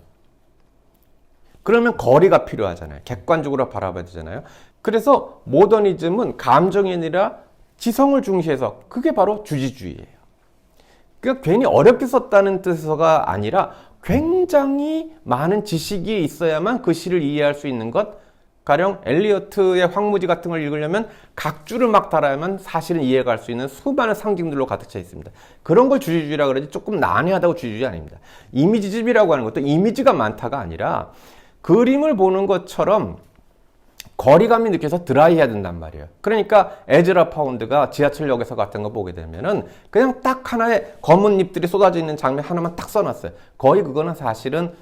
그러면 거리가 필요하잖아요. 객관적으로 바라봐야 되잖아요. 그래서 모더니즘은 감정이 아니라 지성을 중시해서, 그게 바로 주지주의예요. 그러니까 괜히 어렵게 썼다는 뜻서가 아니라 굉장히 많은 지식이 있어야만 그 시를 이해할 수 있는 것. 가령 엘리어트의 황무지 같은 걸 읽으려면 각주를 막 달아야만 사실은 이해가 갈 수 있는 수많은 상징들로 가득 차 있습니다. 그런 걸 주지주의라고 그러지 조금 난해하다고 주지주의 아닙니다. 이미지집이라고 하는 것도 이미지가 많다가 아니라 그림을 보는 것처럼 거리감이 느껴서 드라이해야 된단 말이에요. 그러니까 에즈라 파운드가 지하철역에서 같은 거 보게 되면은 그냥 딱 하나의 검은 잎들이 쏟아져 있는 장면 하나만 딱 써놨어요. 거의 그거는 사실은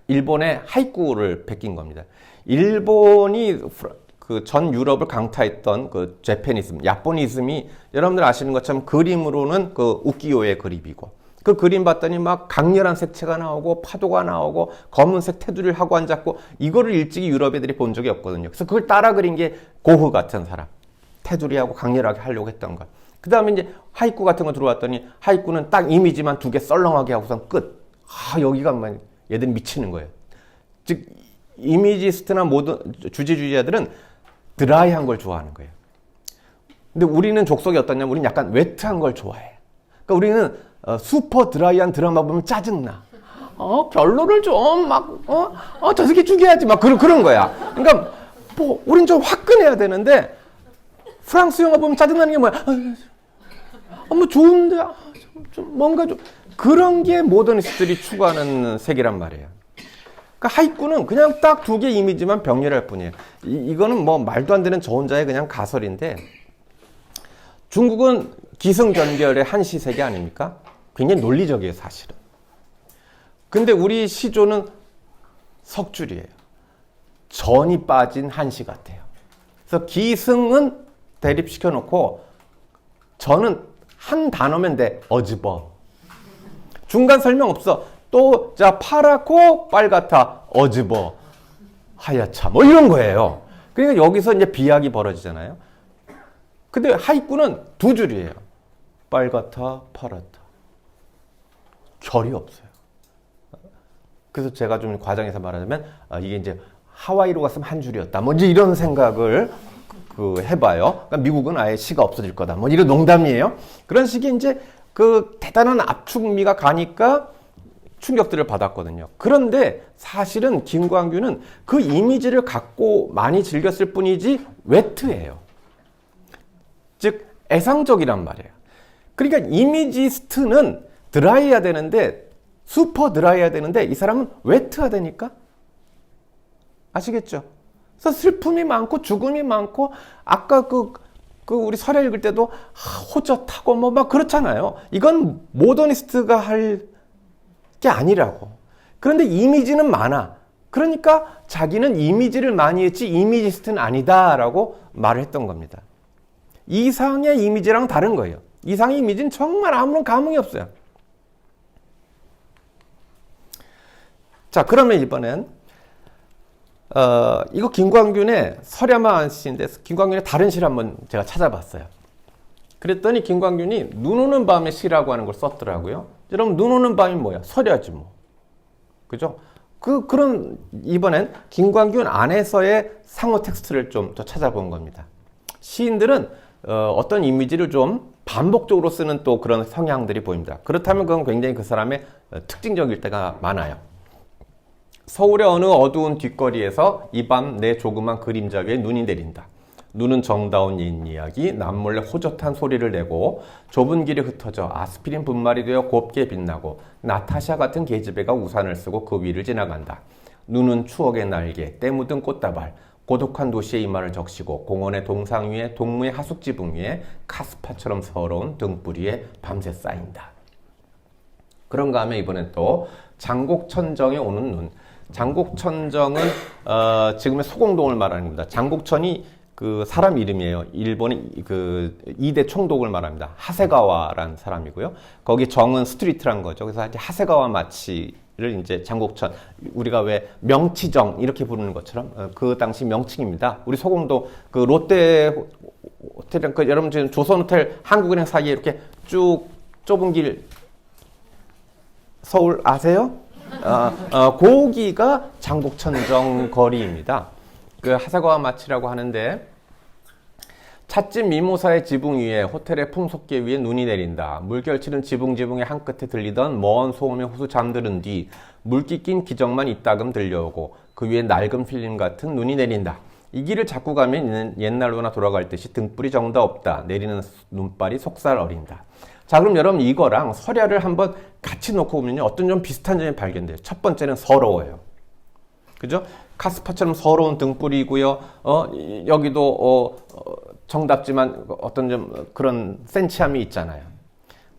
일본의 하이쿠를 베낀 겁니다. 일본이 그 전 유럽을 강타했던 그 제페니즘, 야포니즘이 여러분들 아시는 것처럼 그림으로는 그 우키요의 그림이고, 그 그림 봤더니 막 강렬한 색채가 나오고 파도가 나오고 검은색 테두리를 하고 앉았고, 이거를 일찍이 유럽 애들이 본 적이 없거든요. 그래서 그걸 따라 그린 게 고흐 같은 사람. 테두리하고 강렬하게 하려고 했던 것. 그 다음에 이제 하이쿠 같은 거 들어왔더니 하이쿠는 딱 이미지만 두 개 썰렁하게 하고선 끝. 여기가 막 얘들 미치는 거예요. 즉 이미지스트나 모든 주지주의자들은 드라이한 걸 좋아하는 거예요. 근데 우리는 족속이 어떠냐면 우리는 약간 웨트한 걸 좋아해. 그러니까 우리는 슈퍼 드라이한 드라마 보면 짜증나. 결론을 좀 저 새끼 죽여야지. 막 그런 거야. 그러니까 뭐 우린 좀 화끈해야 되는데 프랑스 영화 보면 짜증나는 게 뭐야? 뭐 좋은데 좀 뭔가 좀 그런 게 모더니스트들이 추구하는 세계란 말이에요. 그러니까 하이쿠는 그냥 딱 두 개 이미지만 병렬할 뿐이에요. 이거는 뭐 말도 안 되는 저 혼자의 그냥 가설인데, 중국은 기승전결의 한시 세계 아닙니까? 굉장히 논리적이에요, 사실은. 근데 우리 시조는 석줄이에요. 전이 빠진 한시 같아요. 그래서 기승은 대립시켜 놓고 전은 한 단어면 돼. 어즈버. 중간 설명 없어. 또 자 파랗고 빨갛다. 어즈버. 하얗차. 뭐 이런 거예요. 그러니까 여기서 이제 비약이 벌어지잖아요. 근데 하이쿠는 두 줄이에요. 빨갛다, 파랗다. 결이 없어요. 그래서 제가 좀 과장해서 말하자면 이게 이제 하와이로 갔으면 한 줄이었다. 뭐 이제 이런 생각을 해봐요. 그러니까 미국은 아예 시가 없어질 거다. 뭐 이런 농담이에요. 그런 식의 이제 그 대단한 압축미가 가니까 충격들을 받았거든요. 그런데 사실은 김광규는 그 이미지를 갖고 많이 즐겼을 뿐이지 웨트예요. 즉 애상적이란 말이에요. 그러니까 이미지스트는 드라이해야 되는데 슈퍼 드라이해야 되는데 이 사람은 웨트해야 되니까 아시겠죠? 그래서 슬픔이 많고 죽음이 많고 아까 그 우리 설에 읽을 때도 호젓하고 뭐 막 그렇잖아요. 이건 모더니스트가 할 게 아니라고. 그런데 이미지는 많아. 그러니까 자기는 이미지를 많이 했지 이미지스트는 아니다라고 말을 했던 겁니다. 이상의 이미지랑 다른 거예요. 이상의 이미지는 정말 아무런 감흥이 없어요. 자, 그러면 이번엔 이거 김광균의 서려만 시인데 김광균의 다른 시를 한번 제가 찾아봤어요. 그랬더니 김광균이 눈 오는 밤의 시라고 하는 걸 썼더라고요. 여러분 눈 오는 밤이 뭐야? 서려지 뭐. 그죠? 그런 이번엔 김광균 안에서의 상호 텍스트를 좀 더 찾아본 겁니다. 시인들은 어떤 이미지를 좀 반복적으로 쓰는 또 그런 성향들이 보입니다. 그렇다면 그건 굉장히 그 사람의 특징적일 때가 많아요. 서울의 어느 어두운 뒷거리에서 이 밤 내 조그만 그림자 위에 눈이 내린다. 눈은 정다운 옛 이야기, 남몰래 호젓한 소리를 내고 좁은 길에 흩어져 아스피린 분말이 되어 곱게 빛나고 나타샤 같은 계집애가 우산을 쓰고 그 위를 지나간다. 눈은 추억의 날개, 때 묻은 꽃다발, 고독한 도시의 이마를 적시고 공원의 동상 위에 동무의 하숙지붕 위에 카스파처럼 서러운 등불 위에 밤새 쌓인다. 그런가 하면 이번엔 또 장곡천정에 오는 눈. 장곡천정은 지금의 소공동을 말하는 겁니다. 장곡천이 그 사람 이름이에요. 일본의 그 2대 총독을 말합니다. 하세가와라는 사람이고요. 거기 정은 스트리트란 거죠. 그래서 하세가와 마치를 이제 장곡천, 우리가 왜 명치정 이렇게 부르는 것처럼 그 당시 명칭입니다. 우리 소공동 그 롯데 호텔이랑 그 여러분 지금 조선호텔 한국은행 사이에 이렇게 쭉 좁은 길 서울 아세요? 고기가 장곡천정 거리입니다. 그 하세가와 마치라고 하는데 찻집 미모사의 지붕 위에 호텔의 풍속계 위에 눈이 내린다. 물결치는 지붕의 한 끝에 들리던 먼 소음의 호수 잠드는 뒤 물기 낀 기적만 이따금 들려오고 그 위에 낡은 필름 같은 눈이 내린다. 이 길을 자꾸 가면 옛날로나 돌아갈 듯이 등불이 정다 없다. 내리는 눈발이 속살 어린다. 자, 그럼 여러분 이거랑 설야를 한번 같이 놓고 보면 어떤 좀 비슷한 점이 발견돼요. 첫 번째는 서러워요. 그죠? 카스파처럼 서러운 등불이고요. 여기도 정답지만 어떤 좀 그런 센치함이 있잖아요.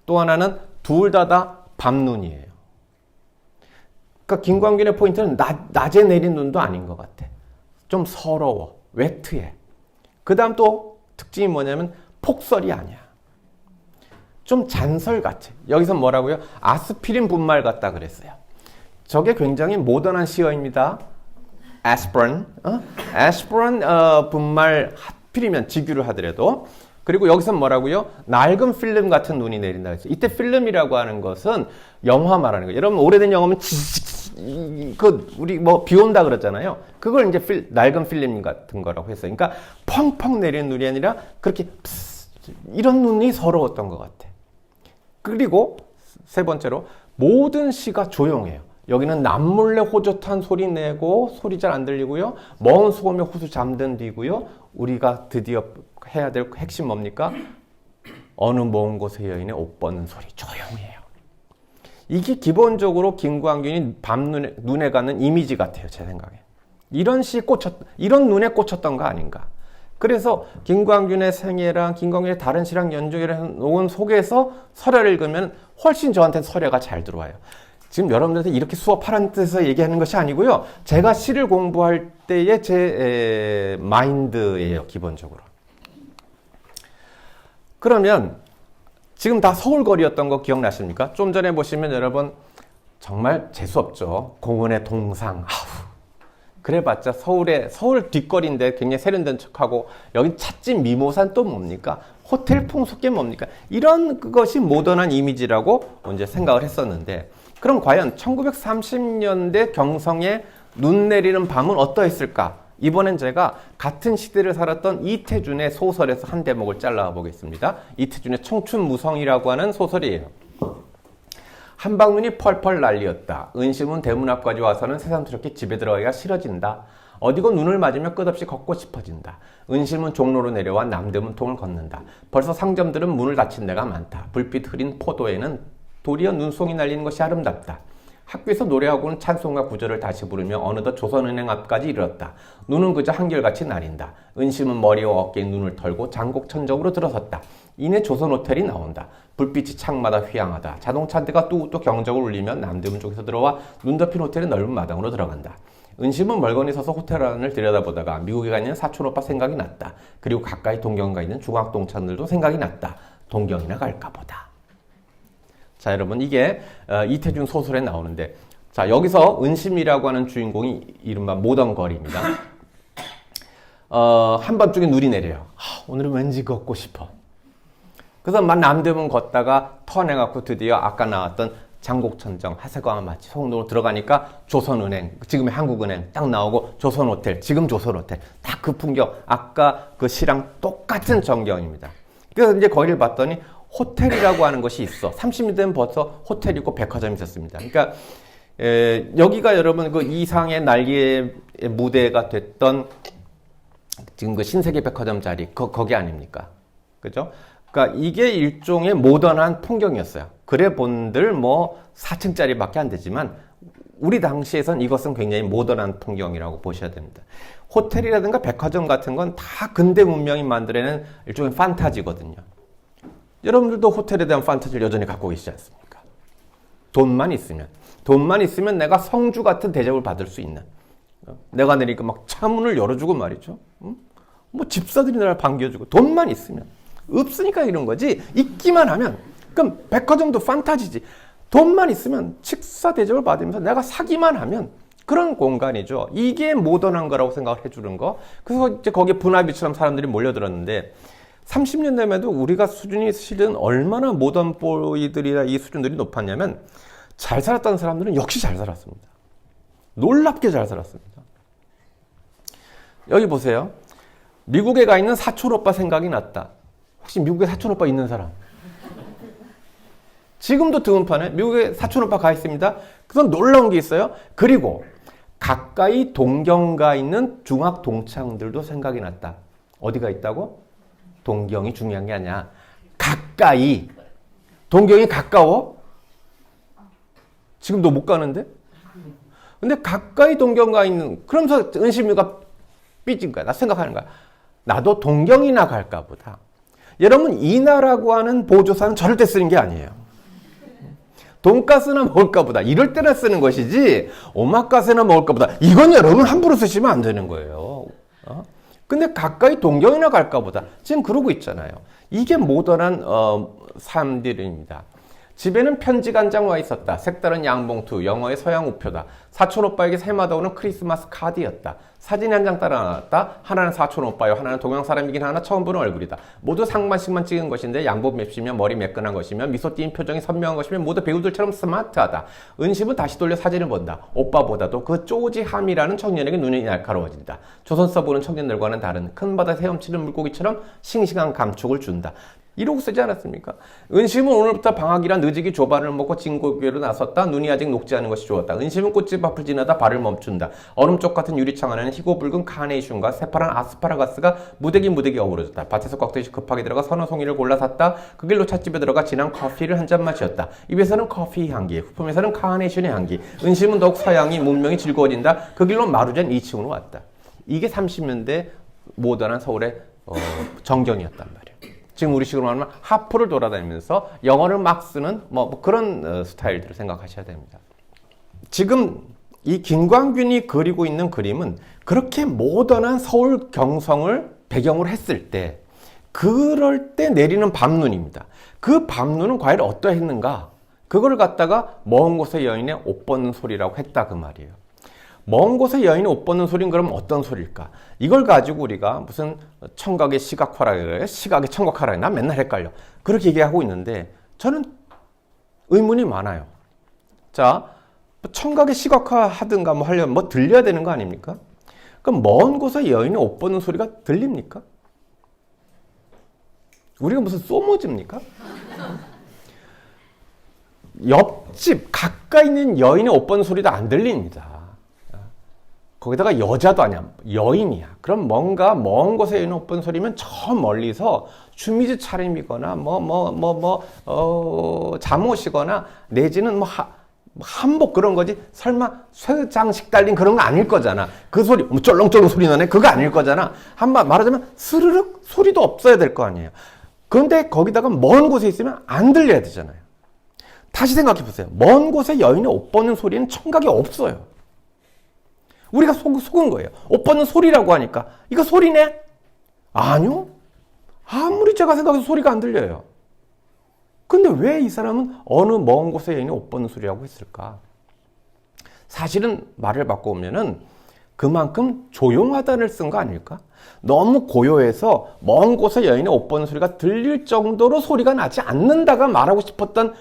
또 하나는 둘 다 밤눈이에요. 그러니까 김광균의 포인트는 낮에 내린 눈도 아닌 것 같아. 좀 서러워, 웨트해. 그 다음 또 특징이 뭐냐면 폭설이 아니야. 좀 잔설 같아. 여기서 뭐라고요? 아스피린 분말 같다 그랬어요. 저게 굉장히 모던한 시어입니다. 아스피린, 아스피린 분말 하필이면 직유를 하더라도. 그리고 여기서 뭐라고요? 낡은 필름 같은 눈이 내린다 그랬어요. 이때 필름이라고 하는 것은 영화 말하는 거예요. 여러분 오래된 영화면 우리 뭐 비 온다 그러잖아요. 그걸 이제 낡은 필름 같은 거라고 했어요. 그러니까 펑펑 내리는 눈이 아니라 그렇게 이런 눈이 서러웠던 것 같아. 그리고 세 번째로 모든 시가 조용해요. 여기는 남몰래 호젓한 소리 내고 소리 잘 안 들리고요. 먼 소음에 호수 잠든 뒤고요. 우리가 드디어 해야 될 핵심 뭡니까? 어느 먼 곳의 여인의 옷 벗는 소리. 조용해요. 이게 기본적으로 김광균이 눈에 가는 이미지 같아요. 제 생각에. 이런 눈에 꽂혔던 거 아닌가. 그래서 김광균의 생애랑 김광균의 다른 시랑 연주해 놓은 속에서 설야를 읽으면 훨씬 저한테는 설야가 잘 들어와요. 지금 여러분들한테 이렇게 수업하라는 뜻에서 얘기하는 것이 아니고요. 제가 시를 공부할 때의 제 마인드예요. 기본적으로. 그러면 지금 다 서울거리였던 거 기억나십니까? 좀 전에 보시면 여러분 정말 재수없죠. 공원의 동상. 그래봤자 서울 뒷거리인데 굉장히 세련된 척하고 여긴 찻집 미모산 또 뭡니까? 호텔 풍속계 뭡니까? 이런 것이 모던한 이미지라고 이제 생각을 했었는데 그럼 과연 1930년대 경성에 눈 내리는 밤은 어떠했을까? 이번엔 제가 같은 시대를 살았던 이태준의 소설에서 한 대목을 잘라 보겠습니다. 이태준의 청춘무성이라고 하는 소설이에요. 한방눈이 펄펄 날리었다. 은심은 대문 앞까지 와서는 새삼스럽게 집에 들어가기가 싫어진다. 어디고 눈을 맞으며 끝없이 걷고 싶어진다. 은심은 종로로 내려와 남대문통을 걷는다. 벌써 상점들은 문을 닫힌 데가 많다. 불빛 흐린 포도에는 도리어 눈송이 날리는 것이 아름답다. 학교에서 노래하고는 찬송과 구절을 다시 부르며 어느덧 조선은행 앞까지 이르렀다. 눈은 그저 한결같이 나린다. 은심은 머리와 어깨에 눈을 털고 장곡천적으로 들어섰다. 이내 조선호텔이 나온다. 불빛이 창마다 휘황하다. 자동차 한 대가 뚝뚝 경적을 울리며 남대문 쪽에서 들어와 눈 덮인 호텔의 넓은 마당으로 들어간다. 은심은 멀거니 서서 호텔 안을 들여다보다가 미국에 가 있는 사촌오빠 생각이 났다. 그리고 가까이 동경가 있는 중학동창들도 생각이 났다. 동경이나 갈까 보다. 자, 여러분, 이게 이태준 소설에 나오는데, 자, 여기서 은심이라고 하는 주인공이 이른바 모던걸입니다. 한밤중에 눈이 내려요. 오늘은 왠지 걷고 싶어. 그래서 막 남대문 걷다가 턴해갖고 드디어 아까 나왔던 장곡천정, 하세가와 마치 송도로 들어가니까 조선은행, 지금의 한국은행 딱 나오고 조선호텔, 지금 조선호텔, 딱 그 풍경, 아까 그 시랑 똑같은 전경입니다. 그래서 이제 거기를 봤더니 호텔이라고 하는 것이 있어. 30년 된 벌써 호텔이 있고 백화점이 있었습니다. 그러니까 여기가 여러분 그 이상의 날개의 무대가 됐던 지금 그 신세계 백화점 자리 거기 아닙니까? 그죠? 그러니까 이게 일종의 모던한 풍경이었어요. 그래 본들 뭐 4층짜리밖에 안 되지만 우리 당시에선 이것은 굉장히 모던한 풍경이라고 보셔야 됩니다. 호텔이라든가 백화점 같은 건 다 근대 문명이 만들어낸 일종의 판타지거든요. 여러분들도 호텔에 대한 판타지를 여전히 갖고 계시지 않습니까? 돈만 있으면 내가 성주 같은 대접을 받을 수 있는, 내가 내리니까 막 차문을 열어주고 말이죠. 뭐 집사들이 나를 반겨주고, 돈만 있으면. 없으니까 이런 거지. 있기만 하면, 그럼 백화점도 판타지지. 돈만 있으면 식사 대접을 받으면서 내가 사기만 하면 그런 공간이죠. 이게 모던한 거라고 생각을 해주는 거. 그래서 이제 거기에 분화비처럼 사람들이 몰려들었는데 30년 되면도 우리가 수준이 실은 얼마나 모던 보이들이나 이 수준들이 높았냐면 잘 살았다는 사람들은 역시 잘 살았습니다. 놀랍게 잘 살았습니다. 여기 보세요. 미국에 가 있는 사촌오빠 생각이 났다. 혹시 미국에 사촌오빠 있는 사람? 지금도 드문판에 미국에 사촌오빠 가 있습니다. 그건 놀라운 게 있어요. 그리고 가까이 동경가 있는 중학 동창들도 생각이 났다. 어디가 있다고? 동경이 중요한 게 아니야. 가까이. 동경이 가까워? 지금 너 못 가는데? 근데 가까이 동경가 있는, 그러면서 은심이가 삐진 거야. 나 생각하는 거야. 나도 동경이나 갈까 보다. 여러분, 이나라고 하는 보조사는 절대 쓰는 게 아니에요. 돈가스나 먹을까 보다. 이럴 때나 쓰는 것이지, 오마카세나 먹을까 보다. 이건 여러분 함부로 쓰시면 안 되는 거예요. 근데 가까이 동경이나 갈까 보다. 지금 그러고 있잖아요. 이게 모던한 삶들입니다. 집에는 편지가 한 장 와 있었다. 색다른 양봉투, 영어의 서양 우표다. 사촌오빠에게 해마다 오는 크리스마스 카드였다. 사진이 한 장 따라 나왔다. 하나는 사촌오빠요, 하나는 동양 사람이긴 하나 처음 보는 얼굴이다. 모두 상반씩만 찍은 것인데 양복 맵시며 머리 매끈한 것이며 미소 띈 표정이 선명한 것이며 모두 배우들처럼 스마트하다. 은심은 다시 돌려 사진을 본다. 오빠보다도 그 쪼지함이라는 청년에게 눈이 날카로워진다. 조선서 보는 청년들과는 다른 큰 바다에 헤엄치는 물고기처럼 싱싱한 감촉을 준다. 이러고 쓰지 않았습니까? 은심은 오늘부터 방학이라 늦이기 조발을 먹고 진고교로 나섰다. 눈이 아직 녹지 않은 것이 좋았다. 은심은 꽃집 앞을 지나다 발을 멈춘다. 얼음쪽 같은 유리창 안에는 희고 붉은 카네이션과 새파란 아스파라거스가 무대기 어우러졌다. 밭에서 꽉듯이 급하게 들어가 서너 송이를 골라 샀다. 그 길로 찻집에 들어가 진한 커피를 한 잔 마셨다. 입에서는 커피 향기, 후품에서는 카네이션의 향기. 은심은 더욱 서양이 문명이 즐거워진다. 그 길로 마루전 2층으로 왔다. 이게 30년대 모던한 서울의 정경이었단 말이에요. 지금 우리식으로 말하면 하프를 돌아다니면서 영어를 막 쓰는 뭐 그런 스타일들을 생각하셔야 됩니다. 지금 이 김광균이 그리고 있는 그림은 그렇게 모던한 서울 경성을 배경으로 했을 때, 그럴 때 내리는 밤눈입니다. 그 밤눈은 과연 어떠했는가? 그걸 갖다가 먼 곳의 여인의 옷 벗는 소리라고 했다 그 말이에요. 먼 곳의 여인이 옷 벗는 소리는 그럼 어떤 소리일까? 이걸 가지고 우리가 무슨 청각의 시각화라 그래, 시각의 청각화라 그래, 난 맨날 헷갈려. 그렇게 얘기하고 있는데 저는 의문이 많아요. 자, 청각의 시각화 하든가 뭐 하려면 뭐 들려야 되는 거 아닙니까? 그럼 먼 곳에 여인이 옷 벗는 소리가 들립니까? 우리가 무슨 소모즈입니까? 옆집 가까이 있는 여인의 옷 벗는 소리도 안 들립니다. 거기다가 여자도 아니야. 여인이야. 그럼 뭔가 먼 곳에 있는 옷 벗는 소리면 저 멀리서 주미즈 차림이거나 잠옷이거나 내지는 한복 그런 거지. 설마 쇠장식 달린 그런 거 아닐 거잖아. 그 소리 쩔렁쩔렁 소리 나네. 그거 아닐 거잖아. 한번 말하자면 스르륵 소리도 없어야 될 거 아니에요. 그런데 거기다가 먼 곳에 있으면 안 들려야 되잖아요. 다시 생각해 보세요. 먼 곳에 여인이 옷 벗는 소리는 청각이 없어요. 우리가 속은 거예요. 옷 벗는 소리라고 하니까 이거 소리네? 아니요. 아무리 제가 생각해도 소리가 안 들려요. 근데 왜 이 사람은 어느 먼 곳에 여인이 옷 벗는 소리라고 했을까? 사실은 말을 바꿔보면은 그만큼 조용하다를 쓴 거 아닐까? 너무 고요해서 먼 곳에 여인의 옷 벗는 소리가 들릴 정도로 소리가 나지 않는다가 말하고 싶었던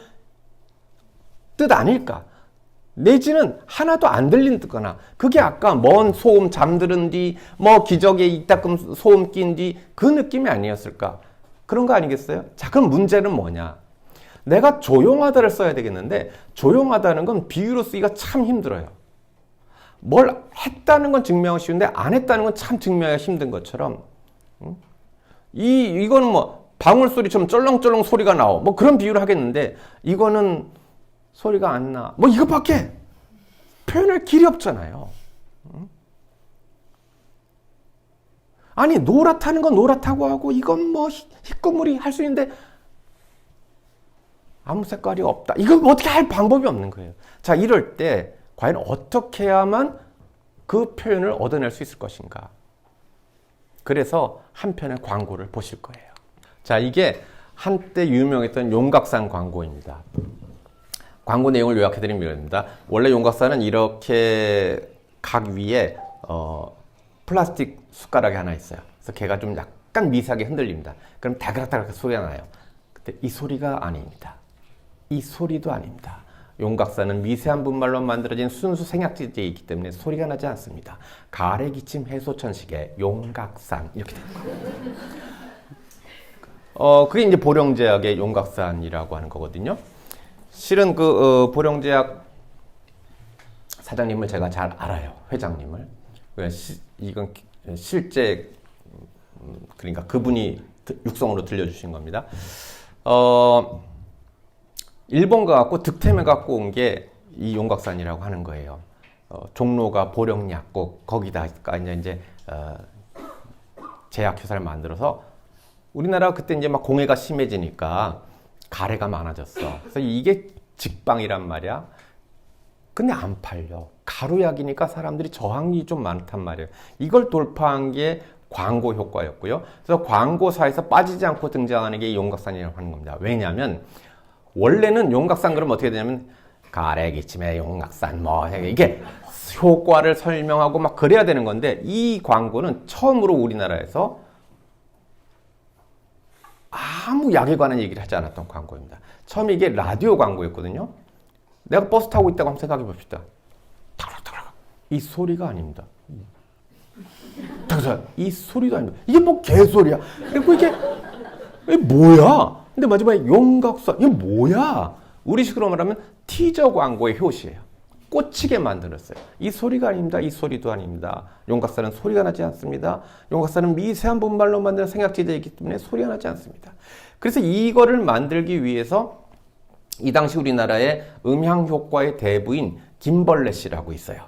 뜻 아닐까? 내지는 하나도 안 들린다거나 그게 아까 먼 소음 잠드는 뒤 기적에 이따금 소음 낀 뒤 그 느낌이 아니었을까? 그런 거 아니겠어요? 자, 그럼 문제는 뭐냐? 내가 조용하다를 써야 되겠는데 조용하다는 건 비유로 쓰기가 참 힘들어요. 뭘 했다는 건 증명하기 쉬운데 안 했다는 건 참 증명하기가 힘든 것처럼 이거는 방울 소리처럼 쩔렁쩔렁 소리가 나오 그런 비유를 하겠는데 이거는 소리가 안 나. 이것밖에 표현할 길이 없잖아요. 아니, 노랗다는 건 노랗다고 하고, 이건 희끄무리 할 수 있는데, 아무 색깔이 없다. 이건 어떻게 할 방법이 없는 거예요. 자, 이럴 때, 과연 어떻게 해야만 그 표현을 얻어낼 수 있을 것인가. 그래서 한 편의 광고를 보실 거예요. 자, 이게 한때 유명했던 용각산 광고입니다. 광고 내용을 요약해드리면 이럽니다. 원래 용각산은 이렇게 각 위에 플라스틱 숟가락이 하나 있어요. 그래서 걔가 좀 약간 미세하게 흔들립니다. 그럼 다그락다그락 소리가 나요. 근데 이 소리가 아닙니다. 이 소리도 아닙니다. 용각산은 미세한 분말로 만들어진 순수 생약제이기 때문에 소리가 나지 않습니다. 가래 기침 해소천식의 용각산 이렇게 됩니다. 그게 이제 보령제약의 용각산이라고 하는 거거든요. 실은 보령제약 사장님을 제가 잘 알아요. 회장님을. 이건 실제 그러니까 그분이 육성으로 들려주신 겁니다. 일본 가갖고 득템해 갖고 온 게 이 용각산이라고 하는 거예요. 종로가 보령약국 거기다가 이제 제약회사를 만들어서 우리나라 그때 이제 막 공해가 심해지니까 가래가 많아졌어. 그래서 이게 직방이란 말이야. 근데 안 팔려. 가루약이니까 사람들이 저항이 좀 많단 말이에요. 이걸 돌파한 게 광고 효과였고요. 그래서 광고사에서 빠지지 않고 등장하는 게 용각산이라고 하는 겁니다. 왜냐하면 원래는 용각산 그러면 어떻게 되냐면 가래 기침에 용각산 이게 효과를 설명하고 막 그래야 되는 건데 이 광고는 처음으로 우리나라에서 아무 약에 관한 얘기를 하지 않았던 광고입니다. 처음에 이게 라디오 광고였거든요. 내가 버스 타고 있다고 한번 생각해 봅시다. 타락타락. 이 소리가 아닙니다. 이 소리도 아닙니다. 이게 개소리야. 그리고 이게 뭐야? 근데 마지막에 용각산. 이게 뭐야? 우리식으로 말하면 티저 광고의 효시예요. 꽂히게 만들었어요. 이 소리가 아닙니다. 이 소리도 아닙니다. 용각산은 소리가 나지 않습니다. 용각산은 미세한 분말로 만든 생약제이기 때문에 소리가 나지 않습니다. 그래서 이거를 만들기 위해서 이 당시 우리나라의 음향 효과의 대부인 김벌레 씨라고 있어요.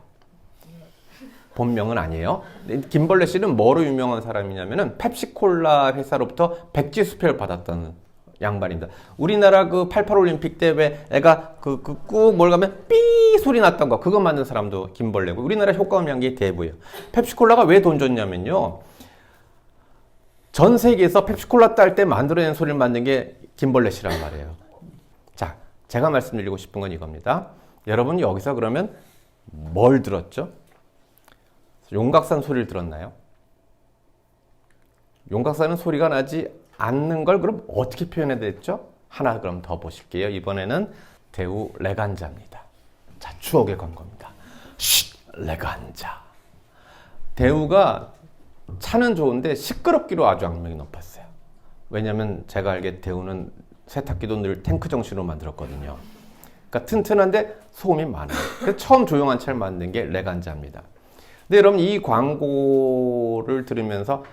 본명은 아니에요. 김벌레 씨는 뭐로 유명한 사람이냐면은 펩시콜라 회사로부터 백지 수표를 받았던 양반입니다. 우리나라 88 올림픽 때 왜 애가 꾹 뭘 가면 삐 소리 났던 거 그거 만든 사람도 김벌레고 우리나라 효과 음향기의 대부예요. 펩시콜라가 왜 돈 줬냐면요. 전 세계에서 펩시콜라 딸 때 만들어낸 소리를 만든 게 김벌레 씨란 말이에요. 자, 제가 말씀드리고 싶은 건 이겁니다. 여러분 여기서 그러면 뭘 들었죠? 용각산 소리를 들었나요? 용각산은 소리가 나지 않는 걸 그럼 어떻게 표현해야 됐죠? 하나 그럼 더 보실게요. 이번에는 대우 레간자입니다. 자, 추억의 광고입니다. 쉿, 레간자. 대우가 차는 좋은데 시끄럽기로 아주 악명이 높았어요. 왜냐하면 제가 알기에 대우는 세탁기도 늘 탱크 정신으로 만들었거든요. 그러니까 튼튼한데 소음이 많아요. 그래서 처음 조용한 차를 만든 게 레간자입니다. 근데 여러분 이 광고를 들으면서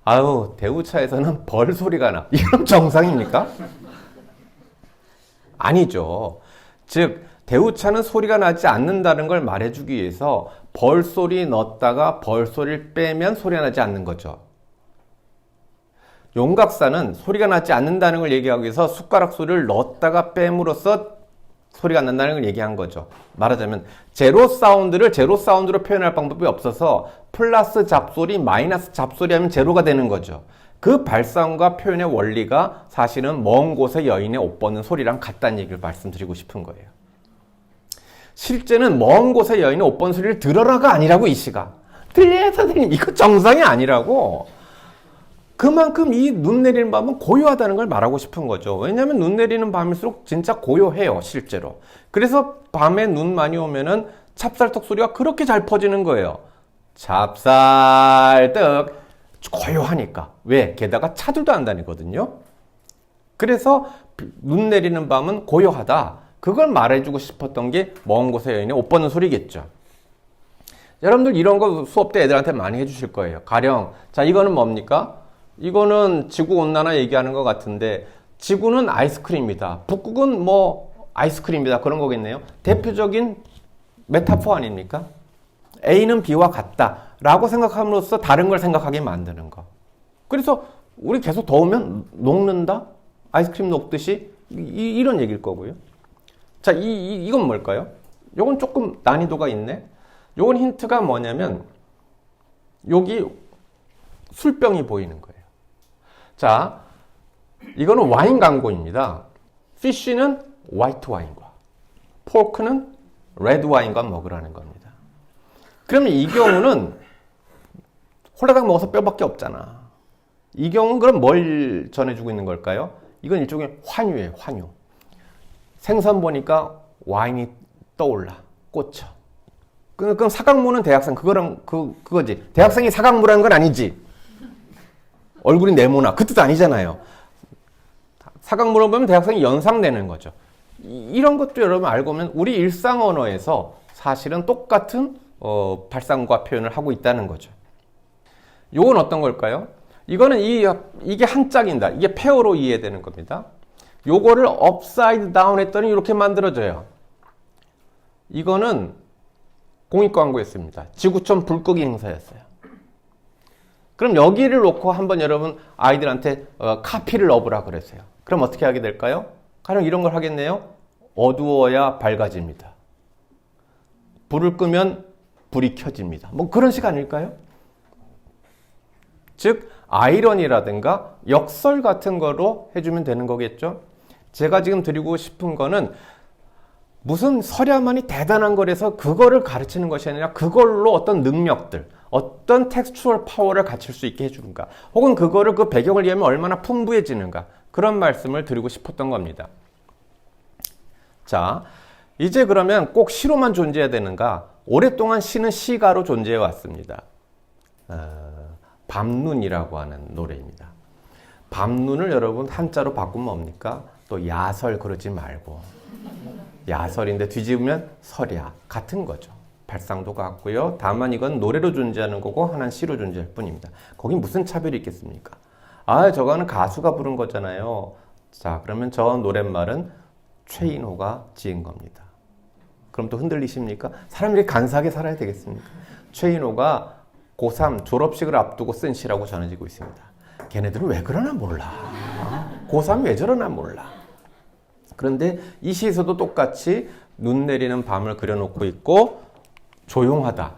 아유 대우차에서는 벌 소리가 나. 이건 정상입니까? 아니죠. 즉 대우차는 소리가 나지 않는다는 걸 말해주기 위해서 벌 소리 넣었다가 벌 소리를 빼면 소리가 나지 않는 거죠. 용각사는 소리가 나지 않는다는 걸 얘기하기 위해서 숟가락 소리를 넣었다가 뺨으로써 소리가 안 난다는 걸 얘기한 거죠. 말하자면 제로 사운드를 제로 사운드로 표현할 방법이 없어서 플러스 잡소리, 마이너스 잡소리 하면 제로가 되는 거죠. 그 발상과 표현의 원리가 사실은 먼 곳의 여인의 옷 벗는 소리랑 같다는 얘기를 말씀드리고 싶은 거예요. 실제는 먼 곳의 여인의 옷 벗는 소리를 들어라가 아니라고 이 시가. 들려요 선생님, 이거 정상이 아니라고. 그만큼 이 눈 내리는 밤은 고요하다는 걸 말하고 싶은 거죠. 왜냐하면 눈 내리는 밤일수록 진짜 고요해요, 실제로. 그래서 밤에 눈 많이 오면은 찹쌀떡 소리가 그렇게 잘 퍼지는 거예요. 찹쌀떡. 고요하니까. 왜? 게다가 차들도 안 다니거든요. 그래서 눈 내리는 밤은 고요하다. 그걸 말해주고 싶었던 게 먼 곳의 여인의 옷 벗는 소리겠죠. 여러분들 이런 거 수업 때 애들한테 많이 해주실 거예요. 가령 자 이거는 뭡니까? 이거는 지구온난화 얘기하는 것 같은데 지구는 아이스크림이다. 북극은 뭐 아이스크림이다. 그런 거겠네요. 대표적인 메타포 아닙니까? A는 B와 같다 라고 생각함으로써 다른 걸 생각하게 만드는 거. 그래서 우리 계속 더우면 녹는다? 아이스크림 녹듯이? 이런 얘기일 거고요. 자, 이건 뭘까요? 요건 조금 난이도가 있네. 요건 힌트가 뭐냐면 여기 술병이 보이는 거예요. 자, 이거는 와인 광고입니다. 피쉬는 화이트 와인과 포크는 레드 와인과 먹으라는 겁니다. 그러면 이 경우는 홀라당 먹어서 뼈밖에 없잖아. 이 경우는 그럼 뭘 전해주고 있는 걸까요? 이건 일종의 환유예요, 환유. 생선 보니까 와인이 떠올라, 꽂혀. 그럼 사각무는 대학생, 그거랑 그거지. 대학생이 사각무라는 건 아니지. 얼굴이 네모나, 그 뜻 아니잖아요. 사각무를 보면 대학생이 연상되는 거죠. 이런 것도 여러분 알고 보면 우리 일상 언어에서 사실은 똑같은 발상과 표현을 하고 있다는 거죠. 이건 어떤 걸까요? 이거는 이게 한 짝인다. 이게 페어로 이해되는 겁니다. 요거를 업사이드 다운 했더니 이렇게 만들어져요. 이거는 공익광고였습니다. 지구촌 불끄기 행사였어요. 그럼 여기를 놓고 한번 여러분 아이들한테 카피를 넣어보라 그랬어요. 그럼 어떻게 하게 될까요? 가령 이런 걸 하겠네요. 어두워야 밝아집니다. 불을 끄면 불이 켜집니다. 뭐 그런 식 아닐까요? 즉 아이러니라든가 역설 같은 거로 해주면 되는 거겠죠. 제가 지금 드리고 싶은 거는 무슨 설야만이 대단한 거라서 그거를 가르치는 것이 아니라 그걸로 어떤 능력들, 어떤 텍스추얼 파워를 갖출 수 있게 해주는가, 혹은 그거를 그 배경을 이해하면 얼마나 풍부해지는가, 그런 말씀을 드리고 싶었던 겁니다. 자, 이제 그러면 꼭 시로만 존재해야 되는가? 오랫동안 시는 시가로 존재해 왔습니다. 밤눈이라고 하는 노래입니다. 밤눈을 여러분 한자로 바꾸면 뭡니까? 또 야설 그러지 말고 야설인데 뒤집으면 설야 같은 거죠. 발상도 같고요. 다만 이건 노래로 존재하는 거고 하나는 시로 존재할 뿐입니다. 거기 무슨 차별이 있겠습니까? 아, 저거는 가수가 부른 거잖아요. 자, 그러면 저 노랫말은 최인호가 지은 겁니다. 그럼 또 흔들리십니까? 사람들이 간사하게 살아야 되겠습니까? 최인호가 고3 졸업식을 앞두고 쓴 시라고 전해지고 있습니다. 걔네들은 왜 그러나 몰라. 고3이 왜 저러나 몰라. 그런데 이 시에서도 똑같이 눈 내리는 밤을 그려놓고 있고 조용하다.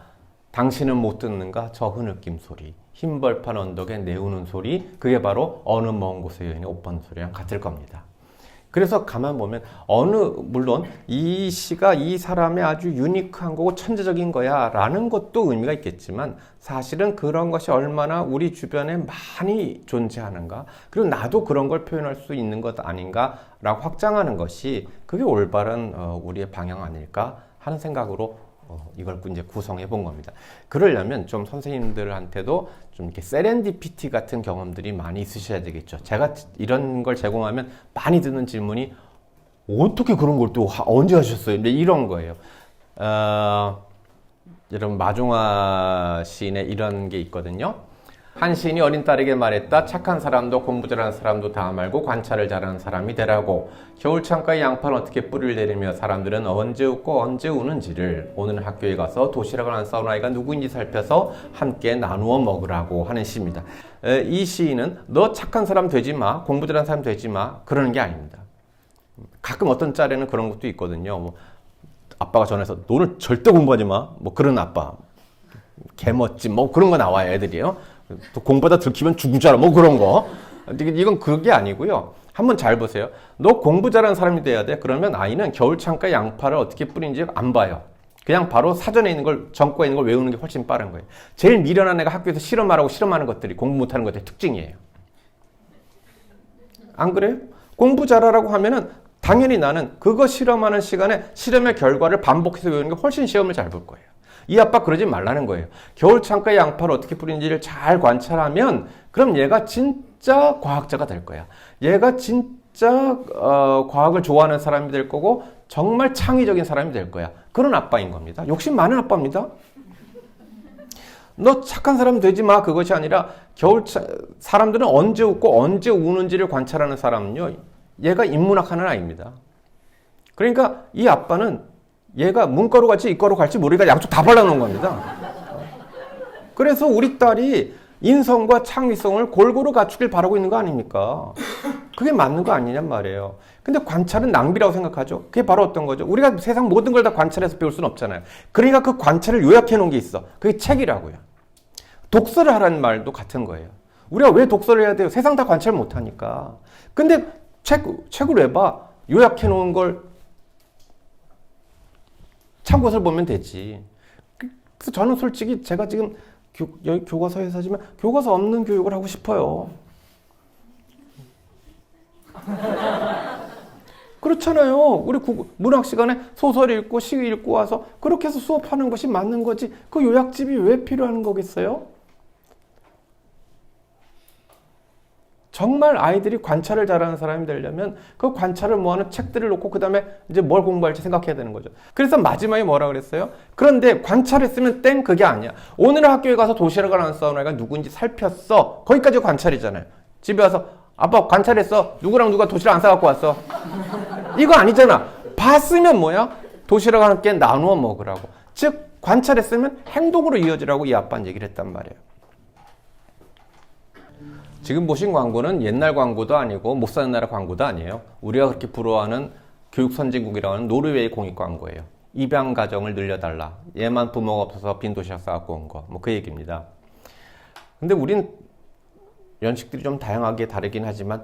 당신은 못 듣는가? 저 흐느낌 소리. 흰벌판 언덕에 내우는 소리. 그게 바로 어느 먼 곳의 여인의 옷 벗는 소리랑 같을 겁니다. 그래서 가만 보면 물론 이 시가 이 사람의 아주 유니크한 거고 천재적인 거야 라는 것도 의미가 있겠지만 사실은 그런 것이 얼마나 우리 주변에 많이 존재하는가, 그리고 나도 그런 걸 표현할 수 있는 것 아닌가 라고 확장하는 것이 그게 올바른 우리의 방향 아닐까 하는 생각으로 이걸 이제 구성해 본 겁니다. 그러려면 좀 선생님들한테도 좀 이렇게 세렌디피티 같은 경험들이 많이 있으셔야 되겠죠. 제가 이런 걸 제공하면 많이 듣는 질문이 어떻게 그런 걸 또 언제 하셨어요? 이런 거예요. 여러분 마종화 시인의 이런 게 있거든요. 한 시인이 어린 딸에게 말했다. 착한 사람도 공부 잘하는 사람도 다 말고 관찰을 잘하는 사람이 되라고. 겨울창가에 양파는 어떻게 뿌리를 내리며 사람들은 언제 웃고 언제 우는지를 오늘 학교에 가서 도시락을 안 싸온 아이가 누구인지 살펴서 함께 나누어 먹으라고 하는 시입니다. 이 시인은 너 착한 사람 되지 마, 공부 잘하는 사람 되지 마, 그러는 게 아닙니다. 가끔 어떤 짤에는 그런 것도 있거든요. 뭐 아빠가 전화해서 너는 절대 공부하지 마, 뭐 그런 아빠, 개멋짐, 뭐 그런 거 나와요, 애들이요. 또 공부하다 들키면 죽을 줄 알아, 뭐 그런 거. 이건 그게 아니고요. 한번 잘 보세요. 너 공부 잘하는 사람이 돼야 돼. 그러면 아이는 겨울창가에 양파를 어떻게 뿌리는지 안 봐요. 그냥 바로 사전에 있는 걸, 전과에 있는 걸 외우는 게 훨씬 빠른 거예요. 제일 미련한 애가 학교에서 실험하라고 실험하는 것들이 공부 못하는 것들의 특징이에요. 안 그래요? 공부 잘하라고 하면은 당연히 나는 그거 실험하는 시간에 실험의 결과를 반복해서 외우는 게 훨씬 시험을 잘 볼 거예요. 이 아빠 그러지 말라는 거예요. 겨울창가에 양파를 어떻게 뿌리는지를 잘 관찰하면 그럼 얘가 진짜 과학자가 될 거야. 얘가 진짜 과학을 좋아하는 사람이 될 거고 정말 창의적인 사람이 될 거야. 그런 아빠인 겁니다. 욕심 많은 아빠입니다. 너 착한 사람 되지 마, 그것이 아니라 사람들은 언제 웃고 언제 우는지를 관찰하는 사람은요, 얘가 인문학하는 아이입니다. 그러니까 이 아빠는 얘가 문과로 갈지 이과로 갈지 모르니까 양쪽 다 발라놓은 겁니다. 그래서 우리 딸이 인성과 창의성을 골고루 갖추길 바라고 있는 거 아닙니까? 그게 맞는 거 아니냔 말이에요. 근데 관찰은 낭비라고 생각하죠. 그게 바로 어떤 거죠? 우리가 세상 모든 걸 다 관찰해서 배울 수는 없잖아요. 그러니까 그 관찰을 요약해 놓은 게 있어. 그게 책이라고요. 독서를 하라는 말도 같은 거예요. 우리가 왜 독서를 해야 돼요? 세상 다 관찰 못 하니까. 근데 책을 왜 봐? 요약해 놓은 걸 참고서를 보면 되지. 그래서 저는 솔직히 제가 지금 여기 교과서에 사지만 교과서 없는 교육을 하고 싶어요. 그렇잖아요. 우리 문학 시간에 소설 읽고 시 읽고 와서 그렇게 해서 수업하는 것이 맞는 거지. 그 요약집이 왜 필요한 거겠어요? 정말 아이들이 관찰을 잘하는 사람이 되려면 그 관찰을 모아놓은 책들을 놓고 그 다음에 이제 뭘 공부할지 생각해야 되는 거죠. 그래서 마지막에 뭐라 그랬어요? 그런데 관찰했으면 땡 그게 아니야. 오늘 학교에 가서 도시락을 안 싸온 아이가 누구인지 살폈어. 거기까지 관찰이잖아요. 집에 와서 아빠 관찰했어. 누구랑 누가 도시락 안 싸갖고 왔어. 이거 아니잖아. 봤으면 뭐야? 도시락을 함께 나누어 먹으라고. 즉 관찰했으면 행동으로 이어지라고 이 아빠는 얘기를 했단 말이에요. 지금 보신 광고는 옛날 광고도 아니고 못 사는 나라 광고도 아니에요. 우리가 그렇게 부러워하는 교육 선진국이라고 하는 노르웨이 공익 광고예요. 입양 가정을 늘려달라. 얘만 부모가 없어서 빈 도시락 싸갖고 온 거. 뭐 그 얘기입니다. 근데 우린 연식들이 좀 다양하게 다르긴 하지만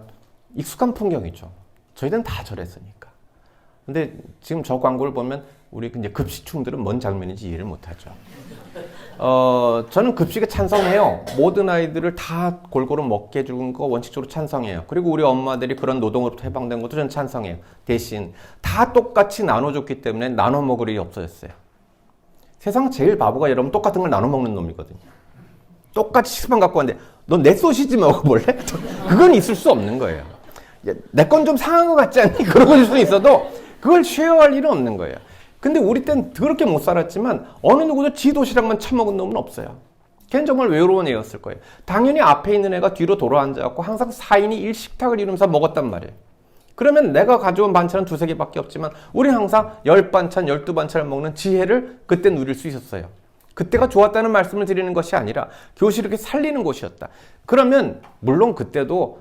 익숙한 풍경이죠. 저희는 다 저랬으니까. 근데 지금 저 광고를 보면 우리 이제 급식충들은 뭔 장면인지 이해를 못하죠. 저는 급식에 찬성해요. 모든 아이들을 다 골고루 먹게 해주는 거 원칙적으로 찬성해요. 그리고 우리 엄마들이 그런 노동으로부터 해방된 것도 저는 찬성해요. 대신 다 똑같이 나눠줬기 때문에 나눠 먹을 일이 없어졌어요. 세상 제일 바보가 여러분 똑같은 걸 나눠 먹는 놈이거든요. 똑같이 식빵 갖고 왔는데 너 내 소시지 먹어볼래? 그건 있을 수 없는 거예요. 내 건 좀 상한 것 같지 않니? 그러고 있을 수 있어도 그걸 쉐어할 일은 없는 거예요. 근데 우리 땐 그렇게 못 살았지만 어느 누구도 지 도시락만 처먹은 놈은 없어요. 걔는 정말 외로운 애였을 거예요. 당연히 앞에 있는 애가 뒤로 돌아앉아갖고 항상 4인이 1식탁을 이루면서 먹었단 말이에요. 그러면 내가 가져온 반찬은 2-3개밖에 없지만 우리는 항상 10반찬, 12반찬을 먹는 지혜를 그때 누릴 수 있었어요. 그때가 좋았다는 말씀을 드리는 것이 아니라 교실을 이렇게 살리는 곳이었다. 그러면 물론 그때도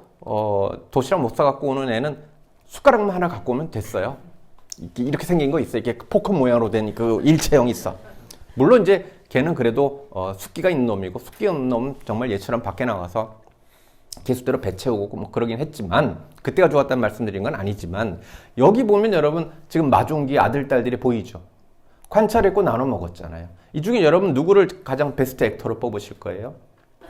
도시락 못 사갖고 오는 애는 숟가락만 하나 갖고 오면 됐어요. 이렇게 생긴 거 있어요. 이게 포크 모양으로 된 그 일체형 있어. 물론 이제 걔는 그래도 숫기가 있는 놈이고 숫기 없는 놈은 정말 얘처럼 밖에 나가서 개수대로 배 채우고 뭐 그러긴 했지만 그때가 좋았다는 말씀드린 건 아니지만 여기 보면 여러분 지금 마중기 아들 딸들이 보이죠. 관찰했고 나눠 먹었잖아요. 이 중에 여러분 누구를 가장 베스트 액터로 뽑으실 거예요?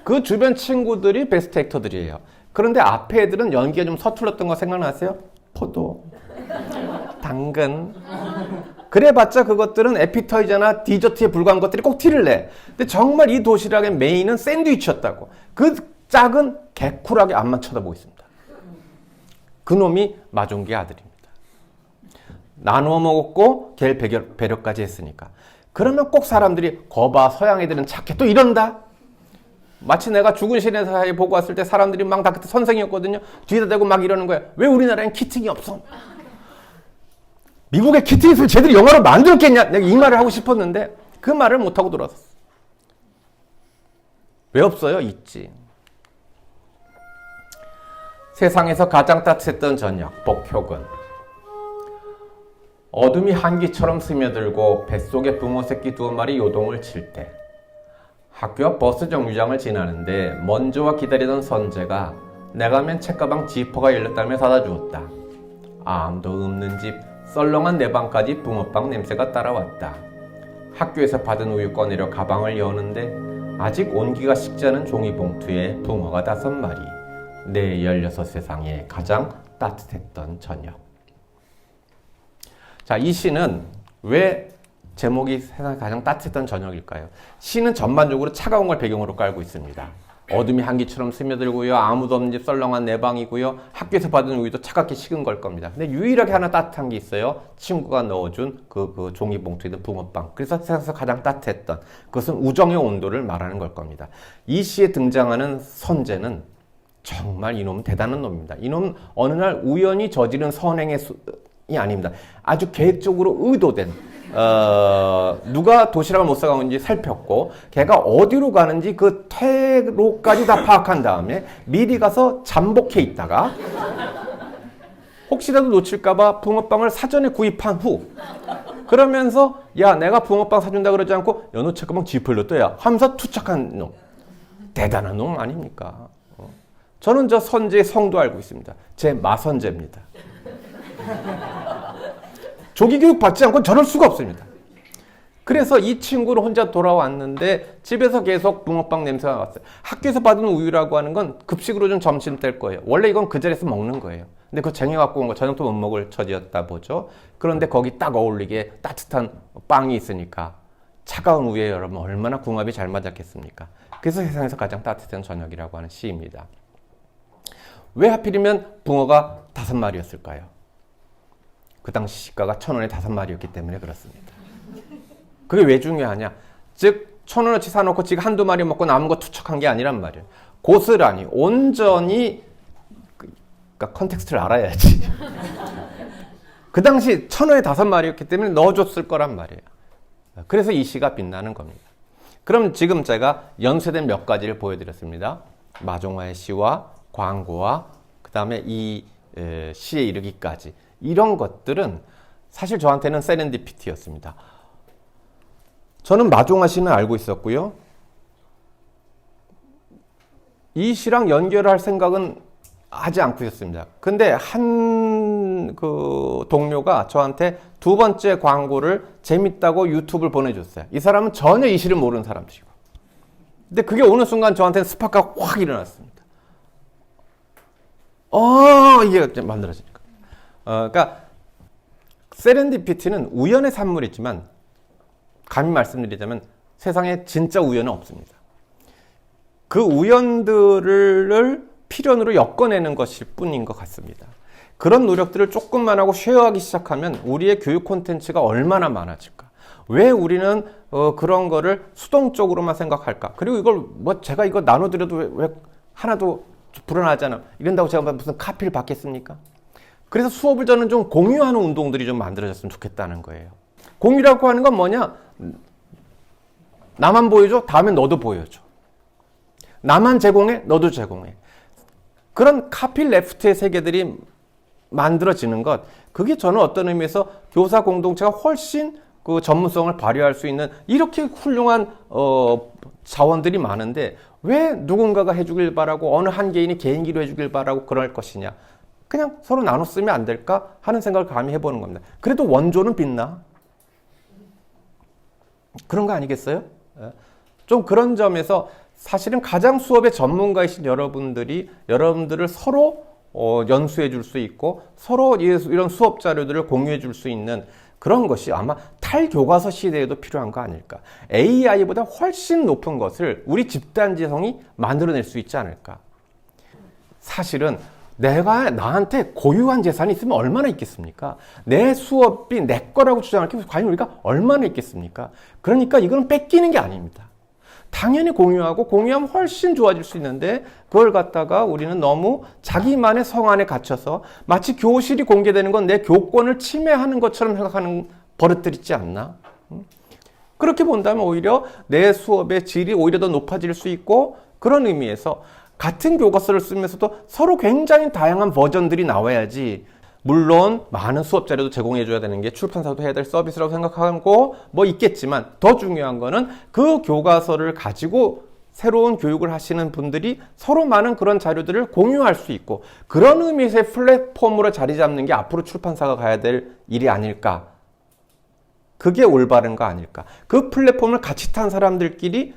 그 주변 친구들이 베스트 액터들이에요. 그런데 앞에 애들은 연기가 좀 서툴렀던 거 생각나세요? 포도, 당근, 그래봤자 그것들은 에피타이저나 디저트에 불과한 것들이 꼭 티를 내. 근데 정말 이 도시락의 메인은 샌드위치였다고. 그 짝은 개쿨하게 앞만 쳐다보고 있습니다. 그놈이 마종기의 아들입니다. 나누어 먹었고 걔를 배려까지 했으니까. 그러면 꼭 사람들이 거봐 서양 애들은 착해 또 이런다. 마치 내가 죽은 신의 사이 보고 왔을 때 사람들이 막 다 그때 선생이었거든요. 뒤에다 대고 막 이러는 거야. 왜 우리나라엔 키팅이 없어? 미국에 키팅이 있으면 제대로 영화로 만들었겠냐? 내가 이 말을 하고 싶었는데 그 말을 못하고 돌아섰어. 왜 없어요? 있지. 세상에서 가장 따뜻했던 저녁, 복효근. 어둠이 한기처럼 스며들고 뱃속에 붕어 새끼 2마리 요동을 칠 때 학교 앞 버스 정류장을 지나는데 먼저 와 기다리던 선재가 내가 맨 책가방 지퍼가 열렸다며 사다 주었다. 아무도 없는 집 썰렁한 내 방까지 붕어빵 냄새가 따라왔다. 학교에서 받은 우유 꺼내려 가방을 여는데 아직 온기가 식지 않은 종이봉투에 붕어가 5마리. 내 16세상에 가장 따뜻했던 저녁. 자, 이 시는 왜 제목이 세상에 가장 따뜻했던 저녁일까요? 시는 전반적으로 차가운 걸 배경으로 깔고 있습니다. 어둠이 한기처럼 스며들고요. 아무도 없는 집 썰렁한 내 방이고요. 학교에서 받은 우유도 차갑게 식은 걸 겁니다. 근데 유일하게 하나 따뜻한 게 있어요. 친구가 넣어준 그 종이봉투에 있는 붕어빵. 그래서 세상에서 가장 따뜻했던 그것은 우정의 온도를 말하는 걸 겁니다. 이 시에 등장하는 선재는 정말 이놈은 대단한 놈입니다. 이놈은 어느 날 우연히 저지른 선행이 아닙니다. 아주 계획적으로 의도된 누가 도시락을 못 사가는지 살폈고 걔가 어디로 가는지 그 퇴로까지 다 파악한 다음에 미리 가서 잠복해 있다가 혹시라도 놓칠까봐 붕어빵을 사전에 구입한 후 그러면서 야 내가 붕어빵 사준다 그러지 않고 연호 책가방 지퍼를 넣었야 하면서 투척한 놈. 대단한 놈 아닙니까? 저는 저 선재의 성도 알고 있습니다. 제 마선재입니다. 조기교육 받지 않고 저럴 수가 없습니다. 그래서 이 친구는 혼자 돌아왔는데 집에서 계속 붕어빵 냄새가 났어요. 학교에서 받은 우유라고 하는 건 급식으로 좀 점심 때 거예요. 원래 이건 그 자리에서 먹는 거예요. 근데 그거 쟁여 갖고 온 거 저녁도 못 먹을 처지였다 보죠. 그런데 거기 딱 어울리게 따뜻한 빵이 있으니까 차가운 우유에 여러분 얼마나 궁합이 잘 맞았겠습니까? 그래서 세상에서 가장 따뜻한 저녁이라고 하는 시입니다. 왜 하필이면 붕어가 5마리였을까요? 그 당시 시가가 1,000원에 5마리였기 때문에 그렇습니다. 그게 왜 중요하냐? 즉 1,000원어치 사놓고 지가 한두 마리 먹고 남은 거 투척한 게 아니란 말이에요. 고스란히 온전히 그러니까 컨텍스트를 알아야지. 그 당시 1,000원에 5마리였기 때문에 넣어줬을 거란 말이에요. 그래서 이 시가 빛나는 겁니다. 그럼 지금 제가 연쇄된 몇 가지를 보여드렸습니다. 마종화의 시와 광고와 그 다음에 이 시에 이르기까지 이런 것들은 사실 저한테는 세렌디피티였습니다. 저는 마종화 시는 알고 있었고요. 이 시랑 연결할 생각은 하지 않고 있었습니다. 근데 한 그 동료가 저한테 2번째 광고를 재밌다고 유튜브를 보내줬어요. 이 사람은 전혀 이 시를 모르는 사람이고. 근데 그게 어느 순간 저한테는 스파크가 확 일어났습니다. 이게 만들어지니까. 그러니까 세렌디피티는 우연의 산물이지만 감히 말씀드리자면 세상에 진짜 우연은 없습니다. 그 우연들을 필연으로 엮어내는 것일 뿐인 것 같습니다. 그런 노력들을 조금만 하고 쉐어하기 시작하면 우리의 교육 콘텐츠가 얼마나 많아질까? 왜 우리는 그런 거를 수동적으로만 생각할까? 그리고 이걸 제가 이거 나눠드려도 왜 하나도 불안하잖아. 이런다고 제가 무슨 카피를 받겠습니까? 그래서 수업을 저는 좀 공유하는 운동들이 좀 만들어졌으면 좋겠다는 거예요. 공유라고 하는 건 뭐냐? 나만 보여줘? 다음엔 너도 보여줘. 나만 제공해? 너도 제공해. 그런 카피 레프트의 세계들이 만들어지는 것, 그게 저는 어떤 의미에서 교사 공동체가 훨씬 그 전문성을 발휘할 수 있는 이렇게 훌륭한 자원들이 많은데 왜 누군가가 해주길 바라고 어느 한 개인이 개인기로 해주길 바라고 그럴 것이냐. 그냥 서로 나눠 쓰면 안 될까 하는 생각을 감히 해보는 겁니다. 그래도 원조는 빛나. 그런 거 아니겠어요? 좀 그런 점에서 사실은 가장 수업의 전문가이신 여러분들을 서로 연수해 줄 수 있고 서로 이런 수업 자료들을 공유해 줄 수 있는 그런 것이 아마 탈교과서 시대에도 필요한 거 아닐까. AI보다 훨씬 높은 것을 우리 집단지성이 만들어낼 수 있지 않을까. 사실은 내가 나한테 고유한 재산이 있으면 얼마나 있겠습니까? 내 수업이 내 거라고 주장할 게 과연 우리가 얼마나 있겠습니까? 그러니까 이건 뺏기는 게 아닙니다. 당연히 공유하고 공유하면 훨씬 좋아질 수 있는데 그걸 갖다가 우리는 너무 자기만의 성 안에 갇혀서 마치 교실이 공개되는 건 내 교권을 침해하는 것처럼 생각하는 버릇들 있지 않나? 그렇게 본다면 오히려 내 수업의 질이 오히려 더 높아질 수 있고 그런 의미에서 같은 교과서를 쓰면서도 서로 굉장히 다양한 버전들이 나와야지. 물론 많은 수업 자료도 제공해 줘야 되는 게 출판사도 해야 될 서비스라고 생각하고 뭐 있겠지만 더 중요한 거는 그 교과서를 가지고 새로운 교육을 하시는 분들이 서로 많은 그런 자료들을 공유할 수 있고 그런 의미에서의 플랫폼으로 자리 잡는 게 앞으로 출판사가 가야 될 일이 아닐까. 그게 올바른 거 아닐까. 그 플랫폼을 같이 탄 사람들끼리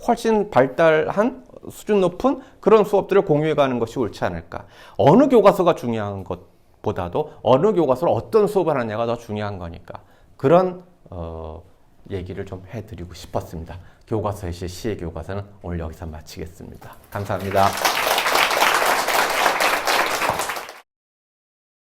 훨씬 발달한 수준 높은 그런 수업들을 공유해 가는 것이 옳지 않을까. 어느 교과서가 중요한 것보다도 어느 교과서로 어떤 수업을 하느냐가 더 중요한 거니까. 그런 얘기를 좀 해드리고 싶었습니다. 교과서의 시의 교과서는 오늘 여기서 마치겠습니다. 감사합니다.